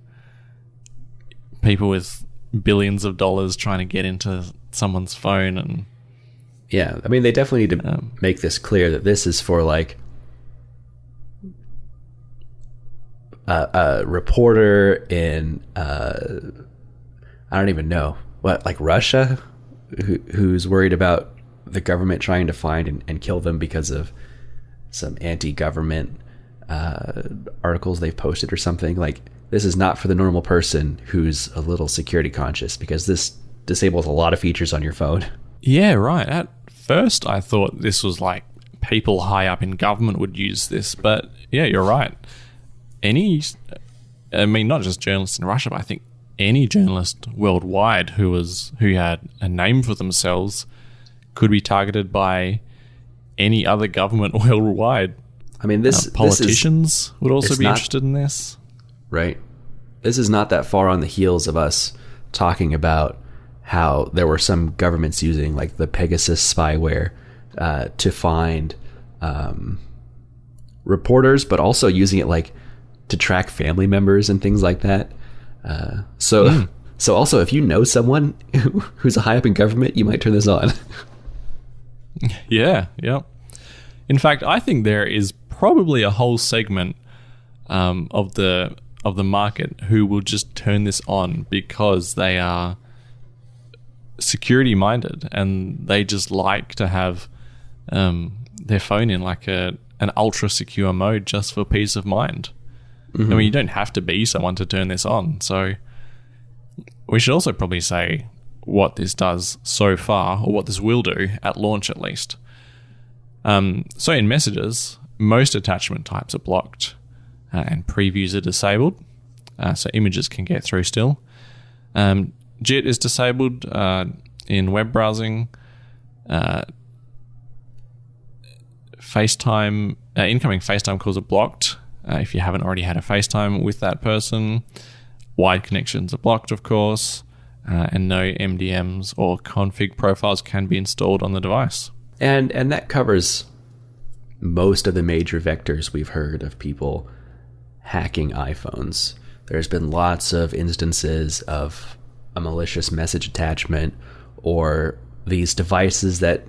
people with billions of dollars trying to get into someone's phone. And yeah, I mean, they definitely need to make this clear that this is for like a reporter in I don't even know what, like Russia, who's worried about the government trying to find and kill them because of some anti-government articles they've posted or something. Like, this is not for the normal person who's a little security conscious, because this disables a lot of features on your phone. Yeah, right. At first, I thought this was like people high up in government would use this, but yeah, you're right. Not just journalists in Russia, but I think any journalist worldwide who had a name for themselves could be targeted by any other government worldwide. I mean, politicians would also be interested in this. Right. This is not that far on the heels of us talking about how there were some governments using like the Pegasus spyware to find reporters, but also using it like to track family members and things like that. So also, if you know someone who's high up in government, you might turn this on. Yeah. In fact, I think there is probably a whole segment of the market who will just turn this on because they are security minded and they just like to have their phone in like an ultra secure mode just for peace of mind. I mean, you don't have to be someone to turn this on. So we should also probably say what this does so far, or what this will do at launch at least. So in messages, most attachment types are blocked and previews are disabled. So images can get through still. JIT is disabled in web browsing. FaceTime, incoming FaceTime calls are blocked if you haven't already had a FaceTime with that person. Wide connections are blocked, of course, and no MDMs or config profiles can be installed on the device. And that covers most of the major vectors we've heard of people hacking iPhones. There's been lots of instances of a malicious message attachment or these devices that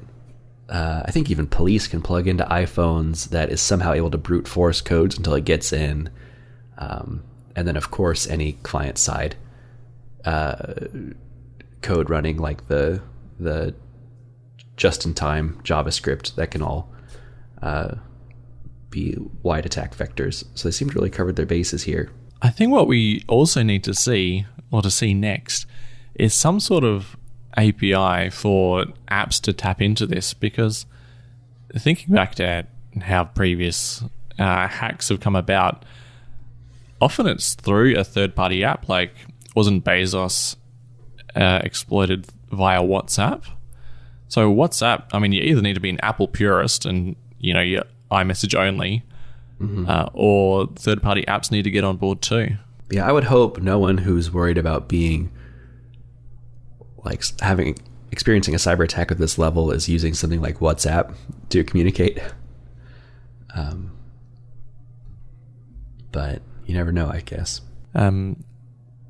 I think even police can plug into iPhones that is somehow able to brute force codes until it gets in. And then, of course, any client-side code running like the just-in-time JavaScript that can all be wide attack vectors. So they seem to really cover their bases here. I think what we also need to see, or to see next, is some sort of API for apps to tap into this, because thinking back to how previous hacks have come about, often it's through a third-party app. Like, wasn't Bezos exploited via WhatsApp? So WhatsApp, I mean, you either need to be an Apple purist and, your iMessage only, or third-party apps need to get on board too. Yeah, I would hope no one who's worried about being like experiencing a cyber attack at this level is using something like WhatsApp to communicate. But you never know, I guess.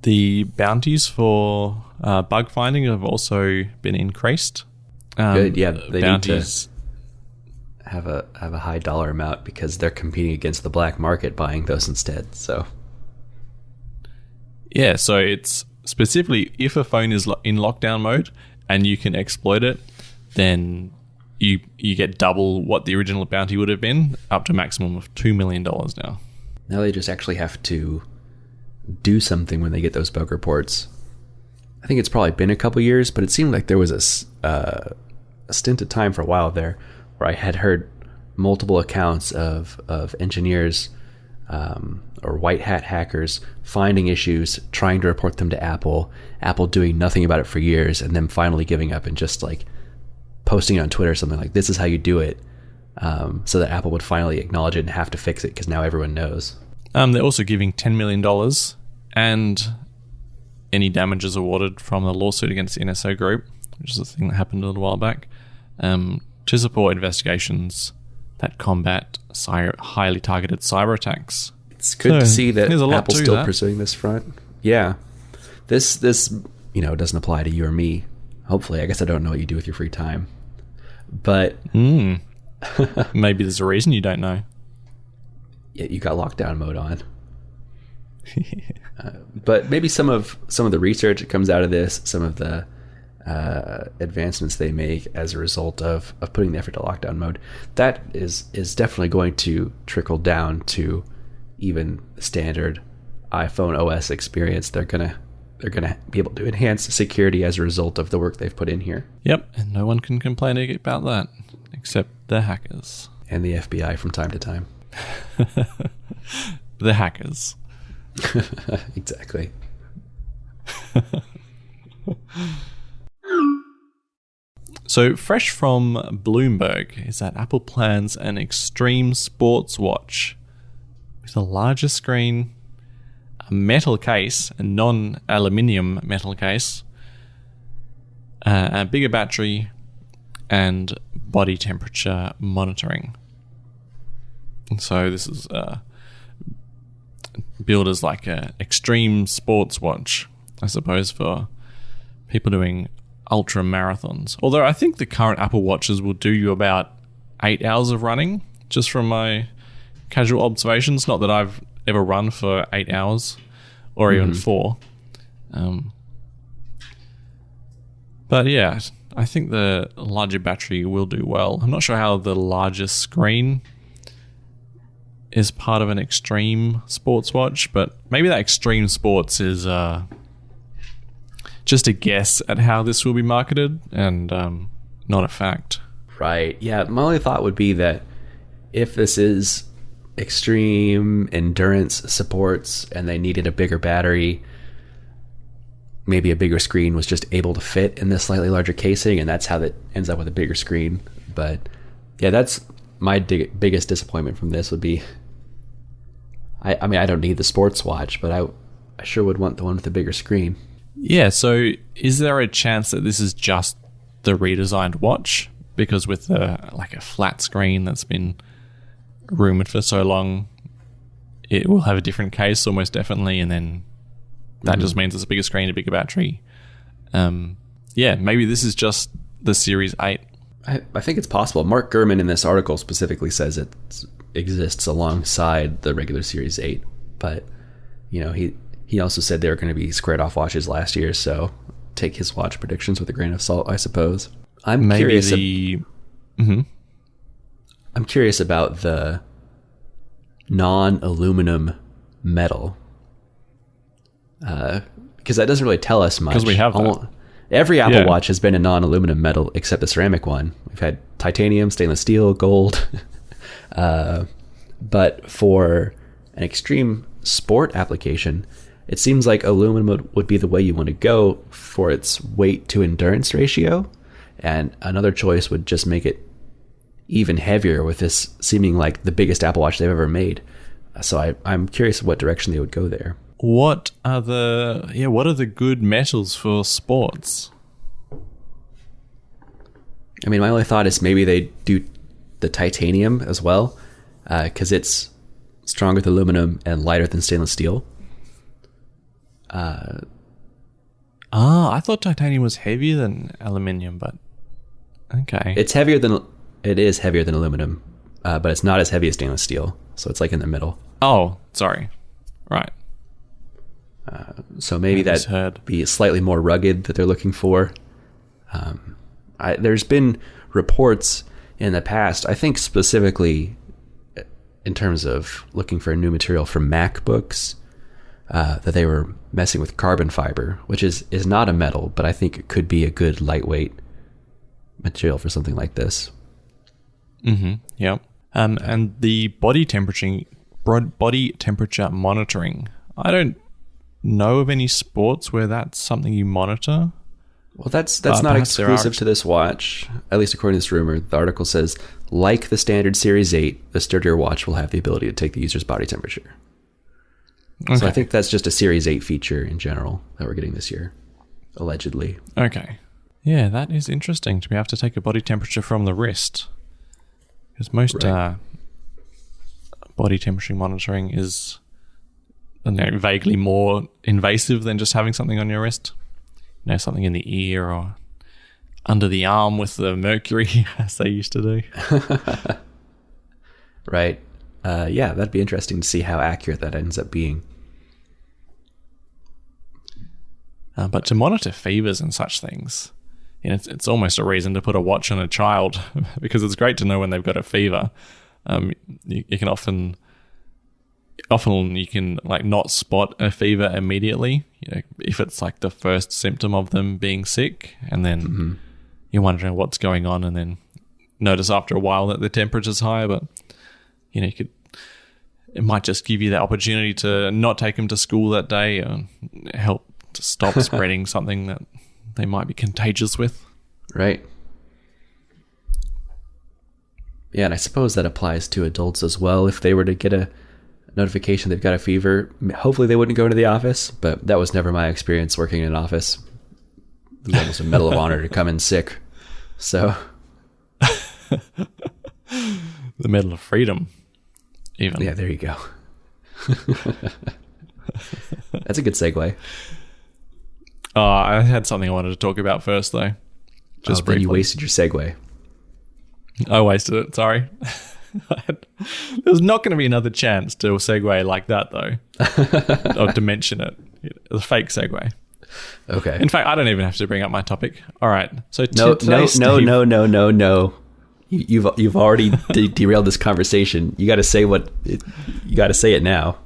The bounties for bug finding have also been increased. Good, yeah. They bounties need to have a high dollar amount because they're competing against the black market buying those instead. So yeah, so it's specifically if a phone is in lockdown mode and you can exploit it, then you get double what the original bounty would have been, up to a maximum of $2 million now. Now they just actually have to do something when they get those bug reports. I think it's probably been a couple years, but it seemed like there was a stint of time for a while there where I had heard multiple accounts of engineers or white hat hackers finding issues, trying to report them to Apple doing nothing about it for years, and then finally giving up and just like posting it on Twitter or something like, this is how you do it, so that Apple would finally acknowledge it and have to fix it because now everyone knows. They're also giving $10 million and any damages awarded from the lawsuit against the NSO Group, which is a thing that happened a little while back, to support investigations that combat highly targeted cyber attacks. It's good to see that Apple's still pursuing this front. Yeah. This doesn't apply to you or me. Hopefully. I guess I don't know what you do with your free time. But maybe there's a reason you don't know. Yeah, you got lockdown mode on. But maybe some of the research that comes out of this, some of the advancements they make as a result of putting the effort to lockdown mode, that is definitely going to trickle down to even standard iPhone OS experience. They're gonna be able to enhance security as a result of the work they've put in here. Yep, and no one can complain about that except the hackers and the FBI from time to time. The hackers. Exactly. So, fresh from Bloomberg is that Apple plans an extreme sports watch with a larger screen, a metal case, a non-aluminium metal case, a bigger battery, and body temperature monitoring. So this is billed as like a extreme sports watch, I suppose, for people doing ultra marathons. Although I think the current Apple Watches will do you about 8 hours of running, just from my casual observations. Not that I've ever run for 8 hours or even 4. But yeah, I think the larger battery will do well. I'm not sure how the larger screen is part of an extreme sports watch, but maybe that extreme sports is just a guess at how this will be marketed and not a fact. Right. Yeah. My only thought would be that if this is extreme endurance supports and they needed a bigger battery, maybe a bigger screen was just able to fit in this slightly larger casing, and that's how that ends up with a bigger screen. But yeah, that's my biggest disappointment from this would be, I mean, I don't need the sports watch, but I sure would want the one with the bigger screen. Yeah, so is there a chance that this is just the redesigned watch? Because with like a flat screen that's been rumored for so long, it will have a different case almost definitely, and then that just means it's a bigger screen, a bigger battery. Yeah, maybe this is just the Series 8. I think it's possible. Mark Gurman in this article specifically says it exists alongside the regular Series 8, but you know, he also said they were going to be squared off watches last year, so take his watch predictions with a grain of salt, I suppose. I'm curious about the non-aluminum metal, because that doesn't really tell us much. Because we have that. Every Apple Watch has been a non-aluminum metal except the ceramic one. We've had titanium, stainless steel, gold. But for an extreme sport application, it seems like aluminum would be the way you want to go for its weight to endurance ratio. And another choice would just make it even heavier, with this seeming like the biggest Apple Watch they've ever made. So I'm curious what direction they would go there. What are the good metals for sports? I mean, my only thought is maybe they do the titanium as well, because it's stronger than aluminum and lighter than stainless steel. I thought titanium was heavier than aluminium, but okay. It is heavier than aluminum, but it's not as heavy as stainless steel. So it's like in the middle. Oh, sorry. Right. So maybe that'd be slightly more rugged that they're looking for. There's been reports in the past, I think specifically in terms of looking for a new material for MacBooks, that they were messing with carbon fiber, which is not a metal, but I think it could be a good lightweight material for something like this. Yeah. And the body temperature monitoring. I don't know of any sports where that's something you monitor. Well, that's not exclusive to this watch, at least according to this rumor. The article says, like the standard Series 8, the sturdier watch will have the ability to take the user's body temperature. Okay. So I think that's just a Series 8 feature in general that we're getting this year, allegedly. Okay. Yeah, that is interesting to be able to take a body temperature from the wrist. Because most body temperature monitoring is vaguely more invasive than just having something on your wrist. You know, something in the ear or under the arm with the mercury, as they used to do. Right. Yeah, that'd be interesting to see how accurate that ends up being. But to monitor fevers and such things, you know, it's almost a reason to put a watch on a child, because it's great to know when they've got a fever. You can often you can like not spot a fever immediately, you know, if it's like the first symptom of them being sick, and then you're wondering what's going on, and then notice after a while that the temperature's high. But you know, it might just give you the opportunity to not take them to school that day, and help to stop spreading something that they might be contagious with. Right. Yeah, and I suppose that applies to adults as well. If they were to get a notification they've got a fever, hopefully they wouldn't go into the office, but that was never my experience working in an office. It was almost a medal of honor to come in sick. So... The Medal of Freedom, even. Yeah, there you go. That's a good segue. I had something I wanted to talk about first, though. Just briefly. You wasted your segue. I wasted it, sorry. There's not going to be another chance to segue like that, though. Or to mention it. It's a fake segue. Okay. In fact, I don't even have to bring up my topic. All right. So No. You've already derailed this conversation. You got to say you got to say it now.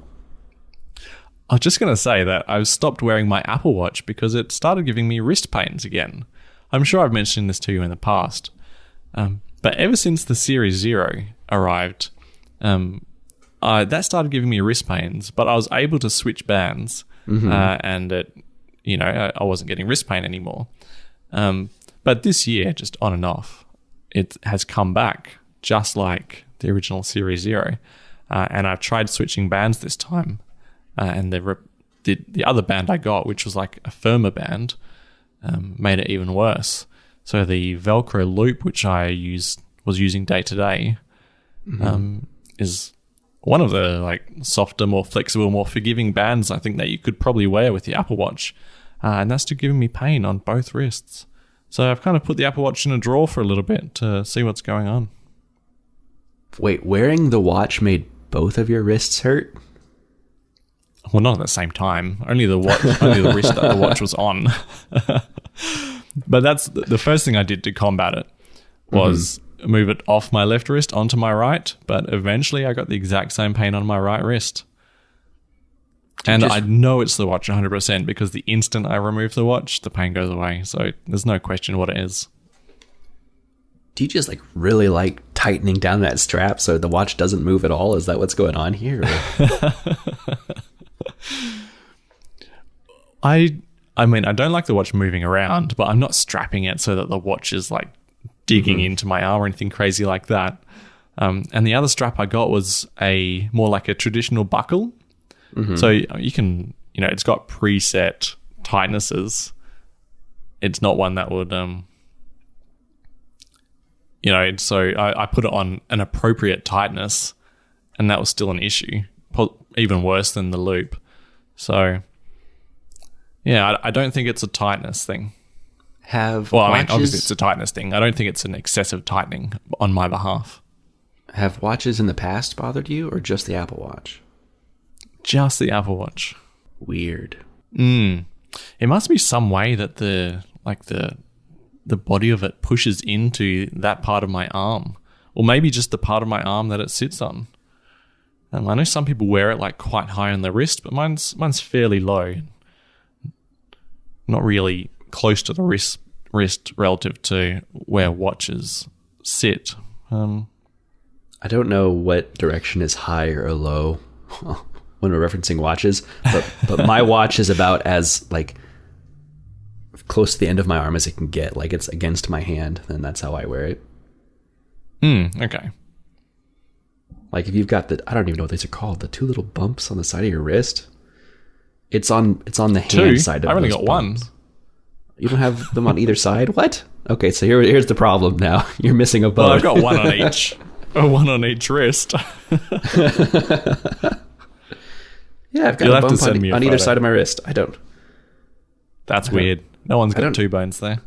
I was just going to say that I've stopped wearing my Apple Watch because it started giving me wrist pains again. I'm sure I've mentioned this to you in the past. But ever since the Series 0 arrived, that started giving me wrist pains, but I was able to switch bands, and I wasn't getting wrist pain anymore. But this year, just on and off, it has come back just like the original Series 0. And I've tried switching bands this time. And the other band I got, which was like a firmer band, made it even worse. So the Velcro loop, which I was using day to day, is one of the like softer, more flexible, more forgiving bands I think that you could probably wear with the Apple Watch. And that's still giving me pain on both wrists. So I've kind of put the Apple Watch in a drawer for a little bit to see what's going on. Wait, wearing the watch made both of your wrists hurt? Well, not at the same time. Only the wrist that the watch was on. But that's the first thing I did to combat it was move it off my left wrist onto my right. But eventually I got the exact same pain on my right wrist. And I know it's the watch 100% because the instant I remove the watch, the pain goes away. So there's no question what it is. Do you just like really like tightening down that strap so the watch doesn't move at all? Is that what's going on here? I mean, I don't like the watch moving around, but I'm not strapping it so that the watch is like digging into my arm or anything crazy like that. And the other strap I got was more like a traditional buckle. So you can, it's got preset tightnesses. It's not one that would, so I put it on an appropriate tightness and that was still an issue, even worse than the loop. So, yeah, I don't think it's a tightness thing. Obviously it's a tightness thing. I don't think it's an excessive tightening on my behalf. Have watches in the past bothered you or just the Apple Watch? Just the Apple Watch. Weird. It must be some way that the body of it pushes into that part of my arm. Or maybe just the part of my arm that it sits on. I know some people wear it like quite high on the wrist, but mine's fairly low. Not really close to the wrist relative to where watches sit. I don't know what direction is high or low when we're referencing watches, but my watch is about as like close to the end of my arm as it can get. Like it's against my hand, and that's how I wear it. Okay. Like if you've got I don't even know what these are called, the two little bumps on the side of your wrist. It's on the hand side of I've only got bumps. one. You don't have them on either side? What? Okay, so here's the problem now. You're missing a bone. Well, I've got one on each. One on each wrist. Yeah, I've got a bump on either side of my wrist. I don't. That's weird. No one's got two bones there.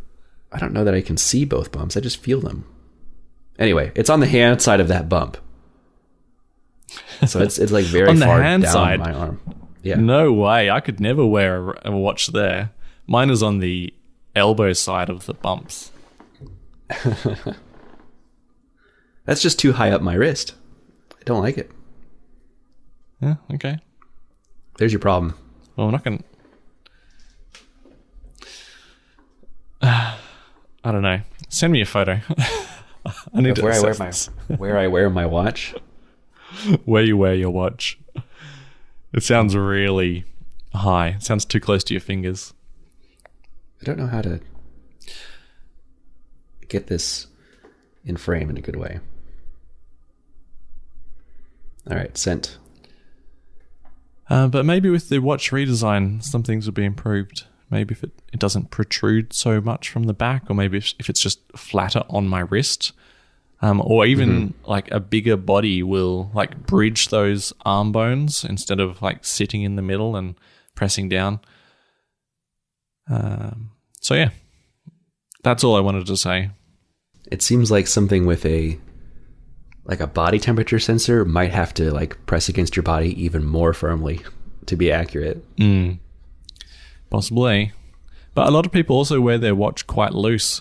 I don't know that I can see both bumps. I just feel them. Anyway, it's on the hand side of that bump. So it's like very far down my arm. Yeah. No way. I could never wear a watch there. Mine is on the elbow side of the bumps. That's just too high up my wrist. I don't like it. Yeah, okay. There's your problem. Well, I'm not going to... I don't know. Send me a photo. I need to where I wear my watch. Where you wear your watch. It sounds really high. It sounds too close to your fingers. I don't know how to get this in frame in a good way. All right, sent. But maybe with the watch redesign, some things will be improved. Maybe if it doesn't protrude so much from the back, or maybe if it's just flatter on my wrist, or even like a bigger body will like bridge those arm bones instead of like sitting in the middle and pressing down. So yeah, that's all I wanted to say. It seems like something with a body temperature sensor might have to like press against your body even more firmly to be accurate. Possibly. But a lot of people also wear their watch quite loose.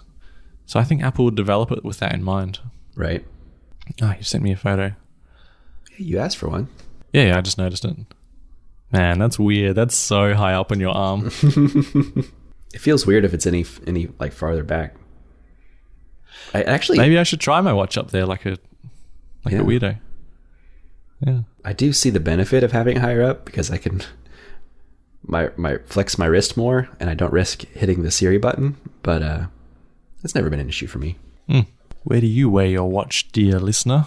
So I think Apple would develop it with that in mind. Right. Oh, you sent me a photo. You asked for one. Yeah, I just noticed it. Man, that's weird. That's so high up on your arm. It feels weird if it's any like farther back. Maybe I should try my watch up there like a weirdo. Yeah. I do see the benefit of having it higher up because I can my flex my wrist more and I don't risk hitting the Siri button, but it's never been an issue for me. Where do you wear your watch, dear listener?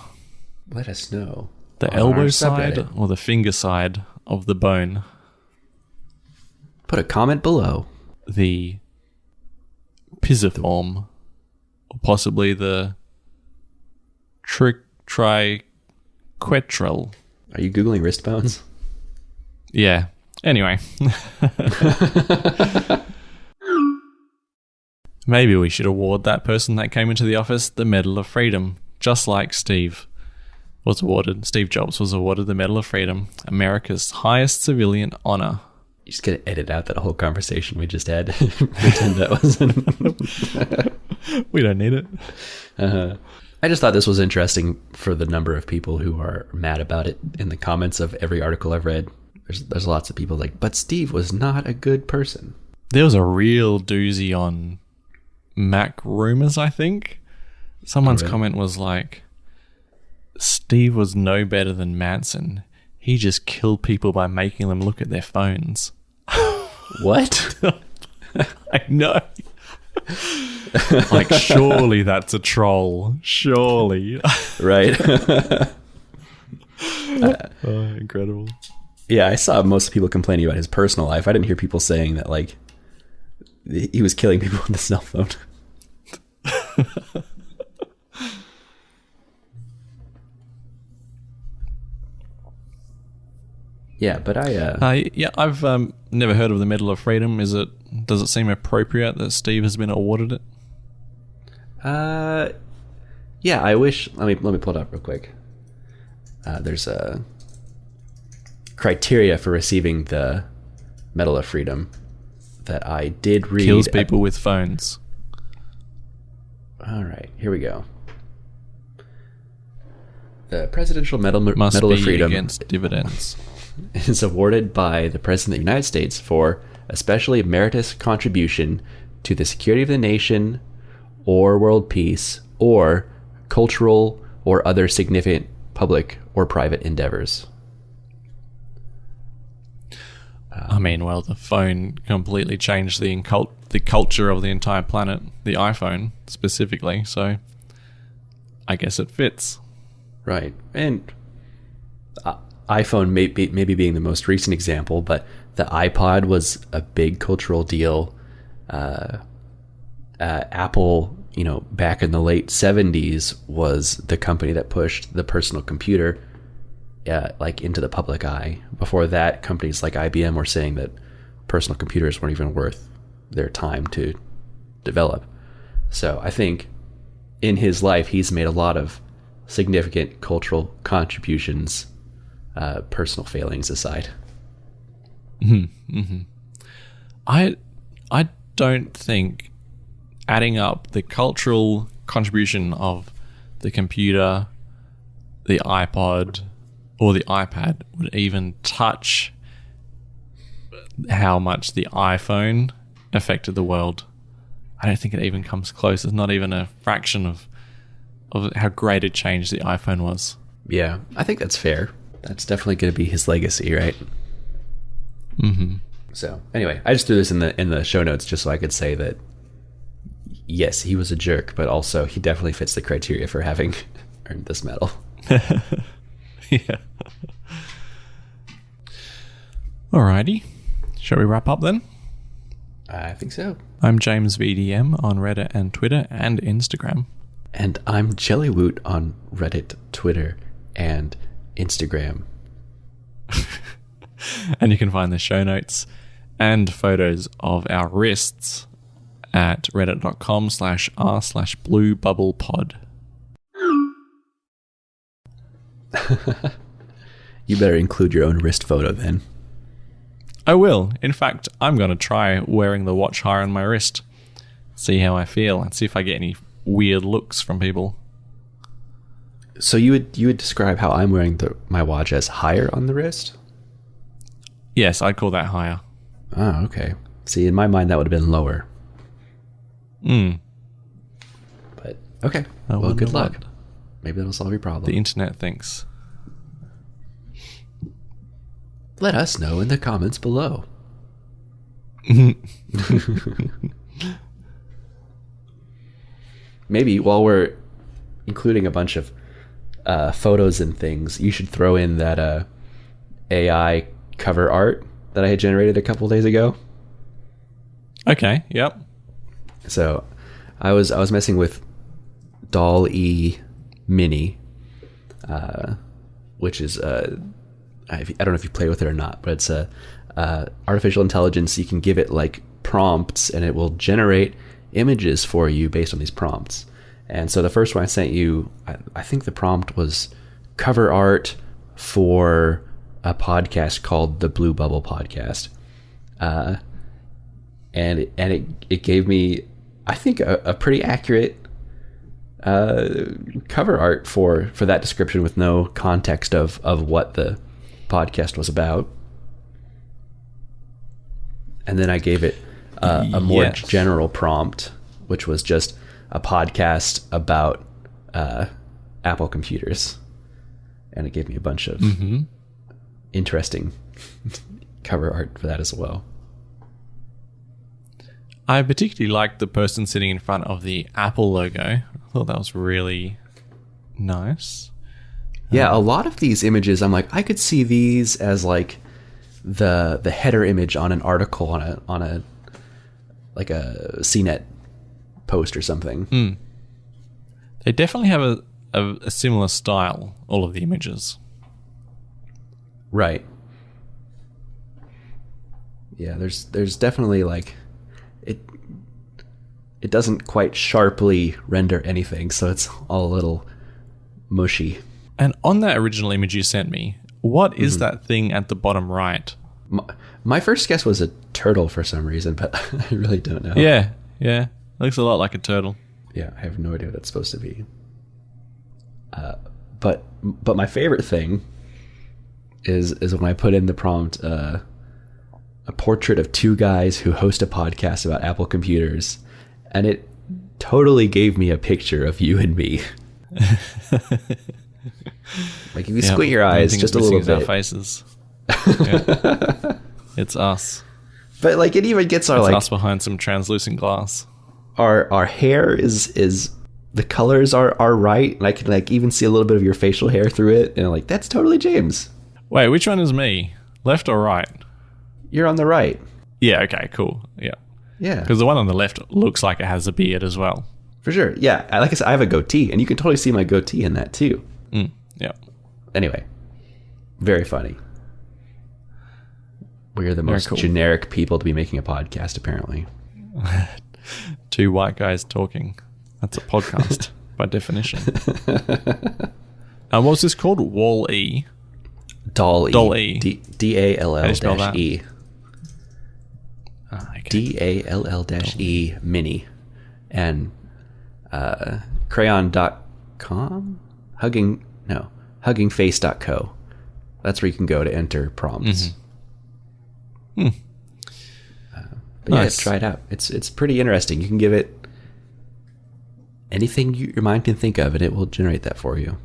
Let us know. The elbow side or the finger side of the bone? Put a comment below. The pisiform, or possibly the triquetral. Are you Googling wrist bones? Yeah. Anyway. Maybe we should award that person that came into the office the Medal of Freedom, just like Steve Jobs was awarded the Medal of Freedom, America's highest civilian honor. You're just going to edit out that whole conversation we just had. Pretend that wasn't. We don't need it. I just thought this was interesting for the number of people who are mad about it in the comments of every article I've read. There's lots of people like, but Steve was not a good person. There was a real doozy on Mac Rumors, I think. Someone's comment was like, Steve was no better than Manson. He just killed people by making them look at their phones. What? I know. Like, surely that's a troll. Surely. Right. Incredible. Yeah, I saw most people complaining about his personal life. I didn't hear people saying that, like, he was killing people with a cell phone. Yeah, but I've never heard of the Medal of Freedom. Does it seem appropriate that Steve has been awarded it? Yeah, I wish. Let me pull it up real quick. There's a criteria for receiving the Medal of Freedom that I did read. Kills people with phones. All right, here we go. The Presidential Medal of Freedom against dividends. Is awarded by the President of the United States for especially meritorious contribution to the security of the nation or world peace or cultural or other significant public or private endeavors. I mean, well, the phone completely changed the culture of the entire planet, the iPhone specifically, so I guess it fits. Right. And iPhone maybe being the most recent example, but the iPod was a big cultural deal. Apple, back in the late 70s was the company that pushed the personal computer into the public eye. Before that, companies like IBM were saying that personal computers weren't even worth their time to develop. So I think in his life, he's made a lot of significant cultural contributions, personal failings aside. I don't think adding up the cultural contribution of the computer, the iPod, or the iPad would even touch how much the iPhone affected the world. I don't think it even comes close. It's not even a fraction of how great a change the iPhone was. Yeah, I think that's fair. That's definitely going to be his legacy, right? So anyway, I just threw this in the show notes just so I could say that yes, he was a jerk, but also he definitely fits the criteria for having earned this medal. Yeah. Alrighty. Shall we wrap up then? I think so. I'm James VDM on Reddit and Twitter and Instagram. And I'm Jellywoot on Reddit, Twitter, and Instagram. And you can find the show notes and photos of our wrists at reddit.com/r/bluebubblepod. You better include your own wrist photo then. I will. In fact, I'm going to try wearing the watch higher on my wrist. See how I feel and see if I get any weird looks from people. So you would describe how I'm wearing my watch as higher on the wrist? Yes, I'd call that higher. Oh, okay. See, in my mind, that would have been lower. But, okay. Well, good luck. Maybe that'll solve your problem. The internet thinks. Let us know in the comments below. Maybe while we're including a bunch of photos and things, you should throw in that AI cover art that I had generated a couple days ago. Okay, yep. So I was messing with Doll-E Mini, which is I don't know if you play with it or not, but it's a artificial intelligence. You can give it like prompts and it will generate images for you based on these prompts. And so the first one I sent you, I think the prompt was cover art for a podcast called the Blue Bubble Podcast. And it gave me, I think, a pretty accurate cover art for that description with no context of what the podcast was about. And then I gave it a more general prompt, which was just a podcast about Apple computers. And it gave me a bunch of interesting cover art for that as well. I particularly liked the person sitting in front of the Apple logo. I thought that was really nice. Yeah, a lot of these images, I'm like, I could see these as like the header image on an article on a like a CNET post or something. They definitely have a similar style, all of the images. Right. Yeah, there's definitely like it doesn't quite sharply render anything, so it's all a little mushy. And on that original image you sent me, what is that thing at the bottom right? My first guess was a turtle for some reason, but I really don't know. Yeah. It looks a lot like a turtle. Yeah, I have no idea what it's supposed to be. But my favorite thing is when I put in the prompt a portrait of two guys who host a podcast about Apple computers, and it totally gave me a picture of you and me. Like if you squint your eyes just a little bit, our faces. It's us. But like it even gets it's us behind some translucent glass. Our hair is the colors are right, and I can like even see a little bit of your facial hair through it, and I'm like, that's totally James. Wait, which one is me? Left or right? You're on the right. Yeah, okay, cool. Yeah. Yeah. Because the one on the left looks like it has a beard as well. For sure. Yeah. Like I said, I have a goatee, and you can totally see my goatee in that too. Yeah. Anyway, very funny. We're the most generic people to be making a podcast, apparently. Two white guys talking. That's a podcast by definition. What was this called? Wall-E? Doll-E. Doll-E. D-A-L-L-E. Okay. D-A-L-L-E mini. And crayon.com? Huggingface.co. That's where you can go to enter prompts. But nice. Yeah, try it out. It's pretty interesting. You can give it anything your mind can think of, and it will generate that for you.